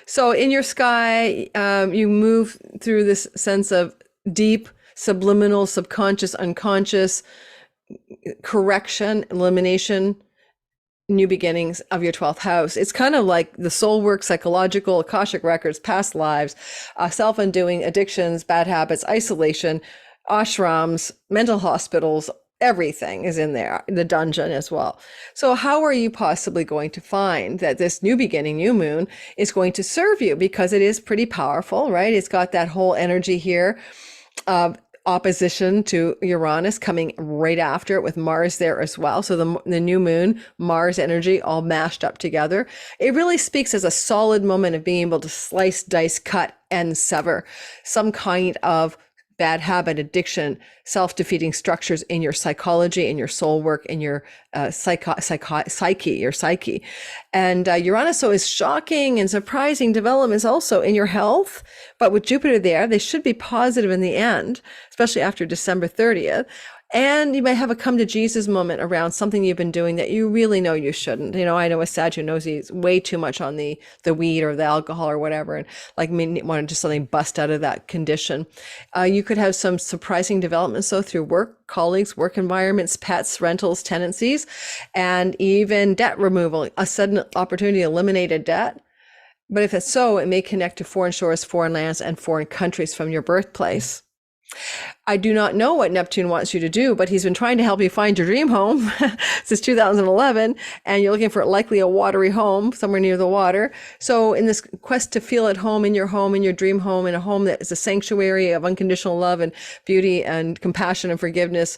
So in your sky, you move through this sense of deep, subliminal, subconscious, unconscious correction, elimination, new beginnings of your 12th house. It's kind of like the soul work, psychological, Akashic records, past lives, self-undoing, addictions, bad habits, isolation, ashrams, mental hospitals, everything is in there, the dungeon as well. So how are you possibly going to find that this new beginning, new moon, is going to serve you? Because it is pretty powerful, right? It's got that whole energy here of opposition to Uranus coming right after it with Mars there as well. So the new moon, Mars energy all mashed up together. It really speaks as a solid moment of being able to slice, dice, cut, and sever some kind of bad habit, addiction, self-defeating structures in your psychology, in your soul work, in your psyche. And Uranus so is shocking and surprising developments also in your health. But with Jupiter there, they should be positive in the end, especially after December 30th. And you may have a come to Jesus moment around something you've been doing that you really know you shouldn't. You know, I know a Sag who knows he's way too much on the weed or the alcohol or whatever, and like want to just suddenly bust out of that condition. You could have some surprising developments though through work, colleagues, work environments, pets, rentals, tenancies, and even debt removal, a sudden opportunity to eliminate a debt. But if it's so, it may connect to foreign shores, foreign lands, and foreign countries from your birthplace. I do not know what Neptune wants you to do, but he's been trying to help you find your dream home since 2011, and you're looking for likely a watery home somewhere near the water. So in this quest to feel at home, in your dream home, in a home that is a sanctuary of unconditional love and beauty and compassion and forgiveness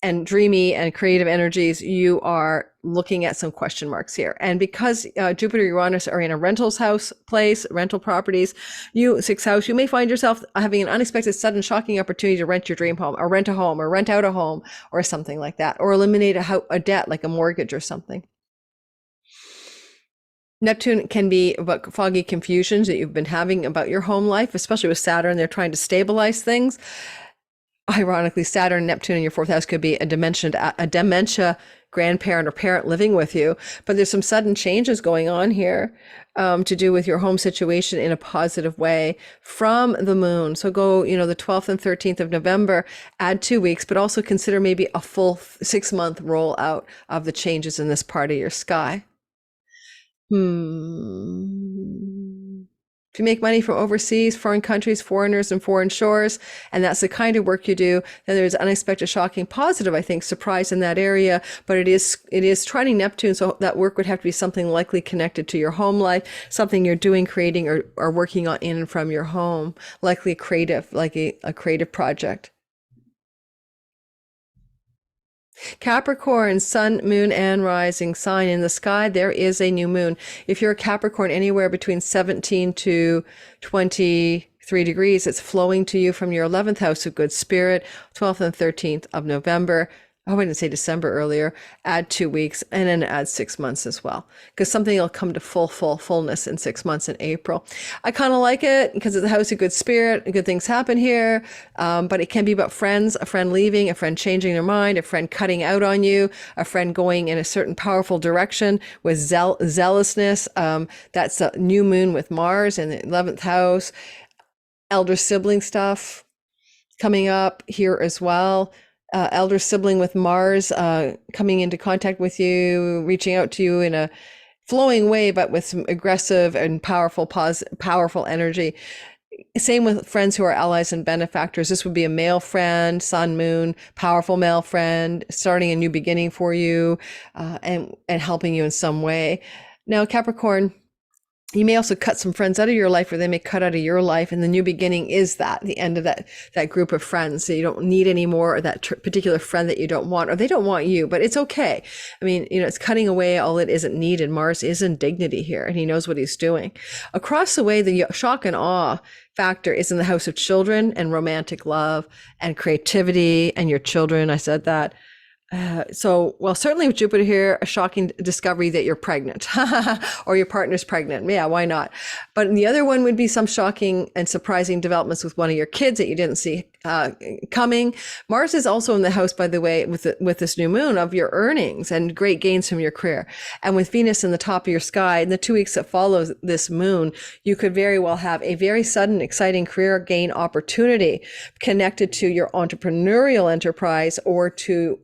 and dreamy and creative energies, you are looking at some question marks here. And because Jupiter, Uranus are in a rental properties, sixth house, you may find yourself having an unexpected, sudden, shocking opportunity to rent your dream home, or rent a home, or rent out a home, or something like that, or eliminate a debt like a mortgage or something. Neptune can be about foggy confusions that you've been having about your home life, especially with Saturn. They're trying to stabilize things. Ironically, Saturn and Neptune in your fourth house could be a dementia grandparent or parent living with you. But there's some sudden changes going on here to do with your home situation in a positive way from the moon. So go, the 12th and 13th of November, add 2 weeks, but also consider maybe a full 6-month rollout of the changes in this part of your sky. If you make money from overseas, foreign countries, foreigners, and foreign shores, and that's the kind of work you do, then there's unexpected, shocking, positive, I think, surprise in that area. But it is trining Neptune, so that work would have to be something likely connected to your home life, something you're doing, creating, or working on in and from your home, likely creative, like a creative project. Capricorn, sun, moon, and rising sign in the sky. There is a new moon. If you're a Capricorn anywhere between 17 to 23 degrees, it's flowing to you from your 11th house of good spirit, 12th and 13th of November. I didn't say December earlier. Add 2 weeks and then add 6 months as well, because something will come to fullness in 6 months in April. I kind of like it because it's a house of good spirit and good things happen here. But it can be about friends, a friend leaving, a friend changing their mind, a friend cutting out on you, a friend going in a certain powerful direction with zealousness. That's a new moon with Mars in the 11th house. Elder sibling stuff coming up here as well. Elder sibling with Mars coming into contact with you, reaching out to you in a flowing way, but with some aggressive and powerful energy. Same with friends who are allies and benefactors. This would be a male friend, sun, moon, powerful male friend, starting a new beginning for you and helping you in some way. Now, Capricorn, you may also cut some friends out of your life, or they may cut out of your life. And the new beginning is the end of that group of friends that you don't need anymore, or that particular friend that you don't want, or they don't want you, but it's okay. I mean, it's cutting away all that isn't needed. Mars is in dignity here, and he knows what he's doing. Across the way, the shock and awe factor is in the house of children and romantic love and creativity and your children. I said that. Certainly with Jupiter here, a shocking discovery that you're pregnant or your partner's pregnant. Yeah, why not? But the other one would be some shocking and surprising developments with one of your kids that you didn't see coming. Mars is also in the house, by the way, with this new moon, of your earnings and great gains from your career. And with Venus in the top of your sky, in the 2 weeks that follows this moon, you could very well have a very sudden, exciting career gain opportunity connected to your entrepreneurial enterprise, or to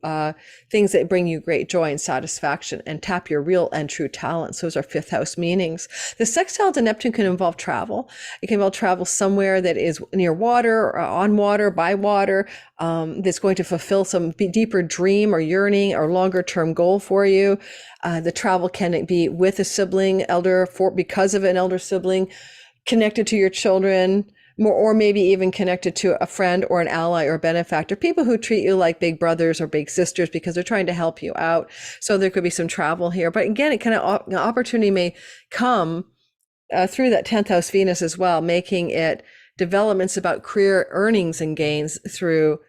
things that bring you great joy and satisfaction and tap your real and true talents. Those are fifth house meanings. The sextile to Neptune can involve travel. It can involve travel somewhere that is near water, or on water, by water, that's going to fulfill some deeper dream or yearning or longer term goal for you. The travel can be with a sibling, because of an elder sibling, connected to your children, or maybe even connected to a friend or an ally or benefactor, people who treat you like big brothers or big sisters because they're trying to help you out. So there could be some travel here. But again, opportunity may come through that 10th house Venus as well, making it developments about career earnings and gains through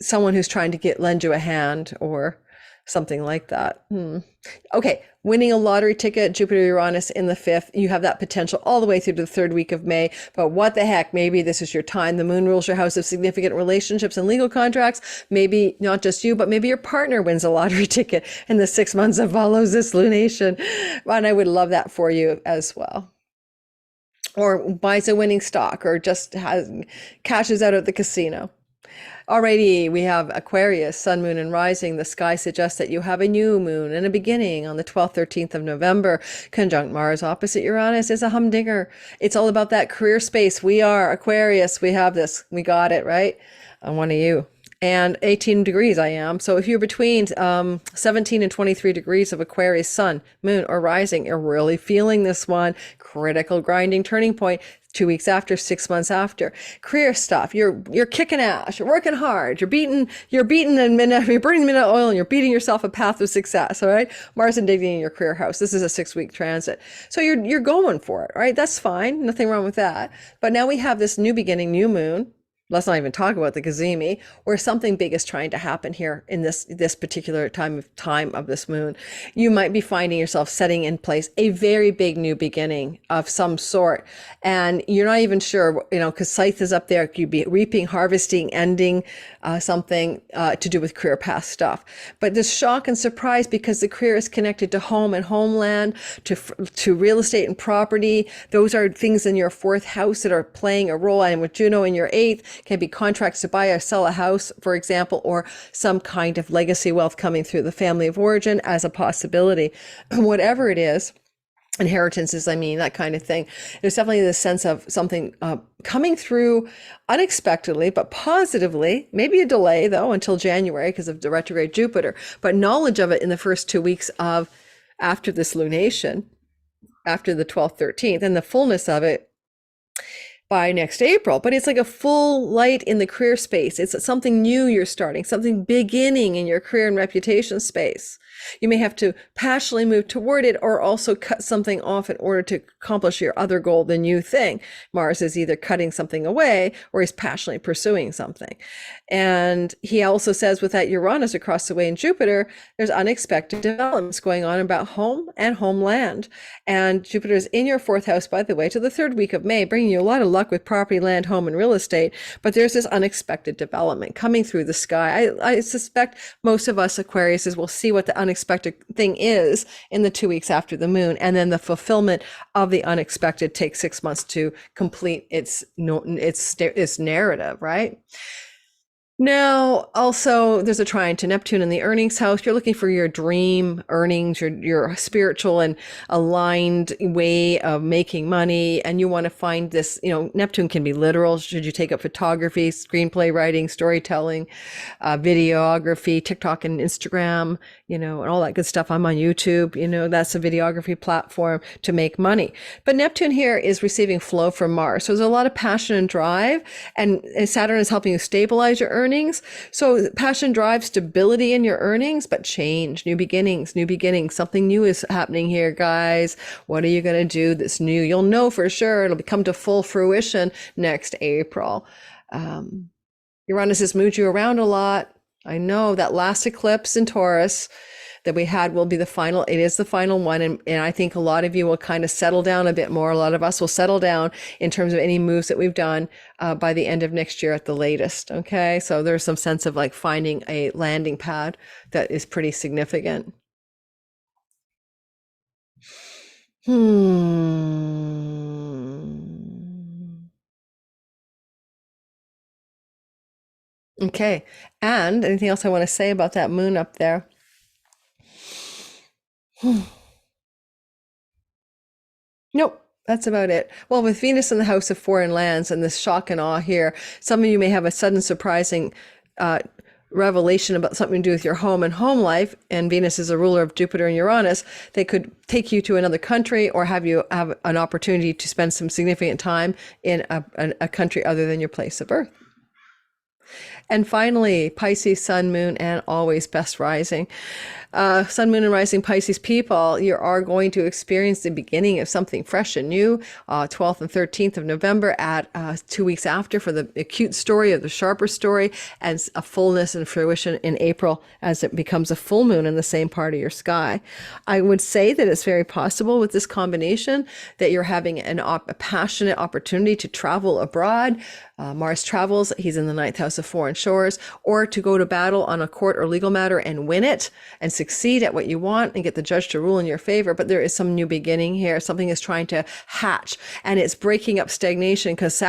someone who's trying to lend you a hand or something like that. Okay, winning a lottery ticket, Jupiter Uranus in the 5th, you have that potential all the way through to the 3rd week of May. But what the heck, maybe this is your time. The moon rules your house of significant relationships and legal contracts. Maybe not just you, but maybe your partner wins a lottery ticket in the 6 months that follows this lunation. And I would love that for you as well. Or buys a winning stock, or just cashes out at the casino. Alrighty, we have Aquarius, sun, moon, and rising. The sky suggests that you have a new moon and a beginning on the 12th, 13th of November. Conjunct Mars opposite Uranus is a humdinger. It's all about that career space. We are Aquarius. We have this. We got it, right? I'm one of you. And 18 degrees I am. So if you're between 17 and 23 degrees of Aquarius, sun, moon, or rising, you're really feeling this one. Critical grinding turning point. 2 weeks after, 6 months after. Career stuff. You're kicking ass. You're working hard. You're burning the midnight oil, and you're beating yourself a path of success. All right. Mars and dignity in your career house. This is a 6-week transit. So you're going for it. Right. That's fine. Nothing wrong with that. But now we have this new beginning, new moon. Let's not even talk about the Gazimi, where something big is trying to happen here in this particular time of this moon. You might be finding yourself setting in place a very big new beginning of some sort, and you're not even sure, because Scythe is up there. You'd be reaping, harvesting, ending something to do with career path stuff. But this shock and surprise, because the career is connected to home and homeland, to real estate and property. Those are things in your 4th house that are playing a role, and with Juno in your 8th. Can be contracts to buy or sell a house, for example, or some kind of legacy wealth coming through the family of origin as a possibility. Whatever it is, inheritances, that kind of thing. There's definitely this sense of something coming through unexpectedly, but positively. Maybe a delay, though, until January because of the retrograde Jupiter, but knowledge of it in the first 2 weeks after this lunation, after the 12th, 13th, and the fullness of it by next April. But it's like a full light in the career space. It's something new you're starting, something beginning in your career and reputation space. You may have to passionately move toward it, or also cut something off in order to accomplish your other goal, the new thing. Mars is either cutting something away or he's passionately pursuing something. And he also says with that Uranus across the way in Jupiter, there's unexpected developments going on about home and homeland. And Jupiter is in your 4th house, by the way, to the 3rd week of May, bringing you a lot of luck with property, land, home, and real estate. But there's this unexpected development coming through the sky. I suspect most of us Aquariuses will see what the unexpected thing is in the 2 weeks after the moon, and then the fulfillment of the unexpected takes 6 months to complete its narrative, right? Now, also, there's a trine to Neptune in the earnings house. You're looking for your dream earnings, your spiritual and aligned way of making money. And you want to find this, Neptune can be literal. Should you take up photography, screenplay writing, storytelling, videography, TikTok and Instagram, and all that good stuff. I'm on YouTube, that's a videography platform to make money. But Neptune here is receiving flow from Mars. So there's a lot of passion and drive, and Saturn is helping you stabilize your earnings. So passion, drive, stability in your earnings, but change, new beginnings. Something new is happening here, guys. What are you going to do that's new? You'll know for sure. It'll come to full fruition next April. Uranus has moved you around a lot. I know that last eclipse in Taurus that we had will be the final. It is the final one. And I think a lot of you will kind of settle down a bit more. A lot of us will settle down in terms of any moves that we've done by the end of next year at the latest. Okay. So there's some sense of like finding a landing pad that is pretty significant. Okay. And anything else I want to say about that moon up there? Nope, that's about it. Well, with Venus in the house of foreign lands and this shock and awe here, some of you may have a sudden surprising revelation about something to do with your home and home life, and Venus is a ruler of Jupiter and Uranus. They could take you to another country or have you have an opportunity to spend some significant time in a country other than your place of birth. And finally, Pisces, Sun, Moon, and always best rising. Sun, Moon, and rising Pisces people, you are going to experience the beginning of something fresh and new, 12th and 13th of November at 2 weeks after for the acute story of the sharper story, and a fullness and fruition in April as it becomes a full moon in the same part of your sky. I would say that it's very possible with this combination that you're having a passionate opportunity to travel abroad. Mars travels, he's in the 9th house of foreign shores, or to go to battle on a court or legal matter and win it and succeed at what you want and get the judge to rule in your favor. But there is some new beginning here. Something is trying to hatch, and it's breaking up stagnation because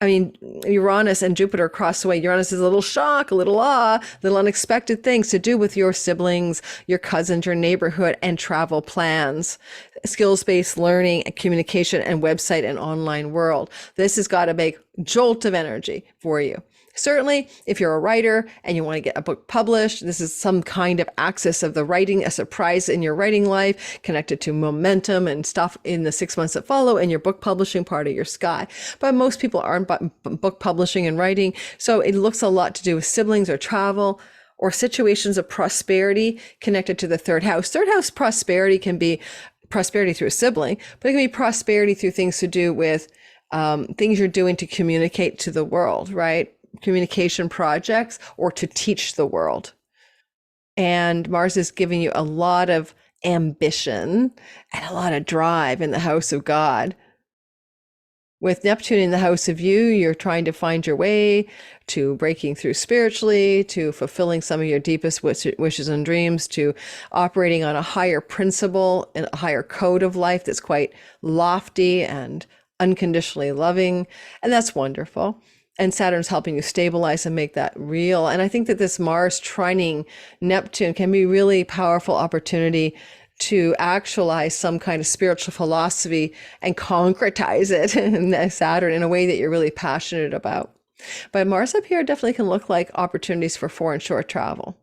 Uranus and Jupiter cross away. Uranus is a little shock, a little awe, little unexpected things to do with your siblings, your cousins, your neighborhood, and travel plans, skills-based learning, communication, and website and online world. This has got a big jolt of energy for you. Certainly, if you're a writer and you want to get a book published, this is some kind of axis of the writing, a surprise in your writing life connected to momentum and stuff in the 6 months that follow in your book publishing part of your sky. But most people aren't book publishing and writing. So it looks a lot to do with siblings or travel or situations of prosperity connected to the third house. Third house prosperity can be prosperity through a sibling, but it can be prosperity through things to do with things you're doing to communicate to the world, right? Communication projects or to teach the world. And Mars is giving you a lot of ambition and a lot of drive in the house of God. With Neptune in the house of you, you're trying to find your way to breaking through spiritually, to fulfilling some of your deepest wishes and dreams, to operating on a higher principle and a higher code of life that's quite lofty and unconditionally loving. And that's wonderful. And Saturn's helping you stabilize and make that real. And I think that this Mars trining Neptune can be really powerful opportunity to actualize some kind of spiritual philosophy and concretize it in Saturn in a way that you're really passionate about. But Mars up here definitely can look like opportunities for foreign shore travel.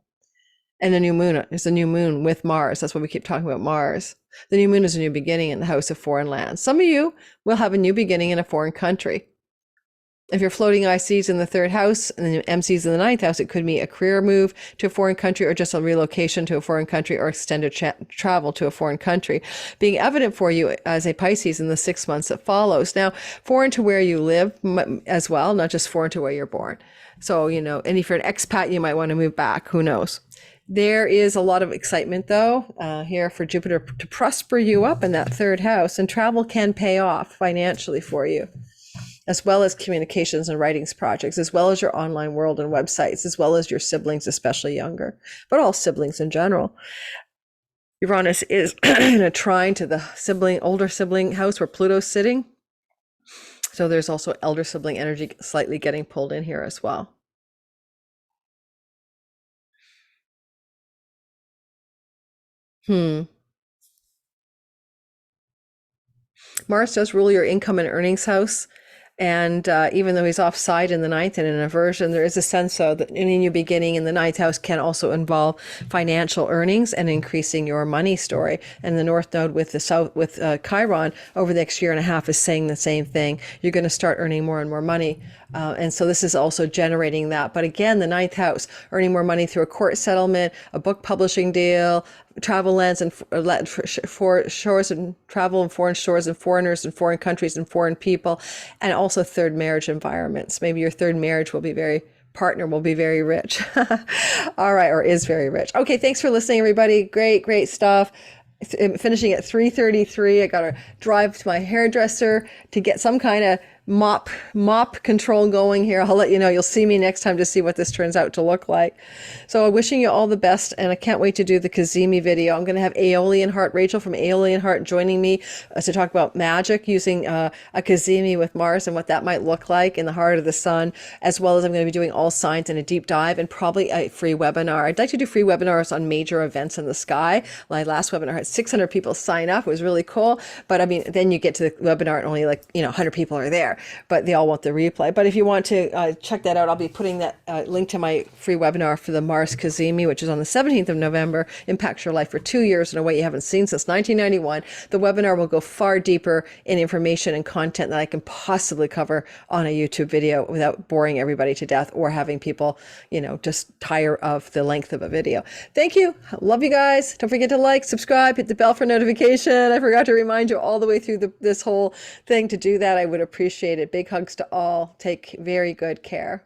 And the new moon is a new moon with Mars. That's why we keep talking about Mars. The new moon is a new beginning in the house of foreign lands. Some of you will have a new beginning in a foreign country. If you're floating ICs in the third house and then MCs in the 9th house, it could be a career move to a foreign country or just a relocation to a foreign country or extended travel to a foreign country being evident for you as a Pisces in the 6 months that follows. Now, foreign to where you live as well, not just foreign to where you're born. So, and if you're an expat, you might want to move back. Who knows? There is a lot of excitement, though, here for Jupiter to prosper you up in that third house, and travel can pay off financially for you, as well as communications and writings projects, as well as your online world and websites, as well as your siblings, especially younger, but all siblings in general. Uranus is in a trine to the older sibling house where Pluto's sitting. So there's also elder sibling energy slightly getting pulled in here as well. Mars does rule your income and earnings house. And even though he's offside in the 9th and in aversion, there is a sense though that any new beginning in the 9th house can also involve financial earnings and increasing your money story. And the North Node with the South, with Chiron over the next year and a half is saying the same thing. You're going to start earning more and more money. And so this is also generating that. But again, the 9th house, earning more money through a court settlement, a book publishing deal, travel lands and for shores and travel and foreign shores and foreigners and foreign countries and foreign people, and also third marriage environments. Maybe your third marriage partner will be very rich. All right, or is very rich. Okay, thanks for listening, everybody. Great stuff. Finishing at 3:33. I got to drive to my hairdresser to get some kind of mop control going here. I'll let you know. You'll see me next time to see what this turns out to look like. So I'm wishing you all the best, and I can't wait to do the Cazimi video. I'm going to have Aeolian Heart, Rachel from Aeolian Heart, joining me to talk about magic using a Cazimi with Mars and what that might look like in the heart of the sun, as well as I'm going to be doing all signs in a deep dive and probably a free webinar. I'd like to do free webinars on major events in the sky. My last webinar had 600 people sign up. It was really cool. But I mean, then you get to the webinar and only 100 people are there. there, but they all want the replay. But if you want to check that out, I'll be putting that link to my free webinar for the Mars Cazimi, which is on the 17th of November, impacts your life for 2 years in a way you haven't seen since 1991. The webinar will go far deeper in information and content that I can possibly cover on a YouTube video without boring everybody to death or having people, just tire of the length of a video. Thank you. Love you guys. Don't forget to like, subscribe, hit the bell for notification. I forgot to remind you all the way through this whole thing to do that. I would appreciate it. Big hugs to all. Take very good care.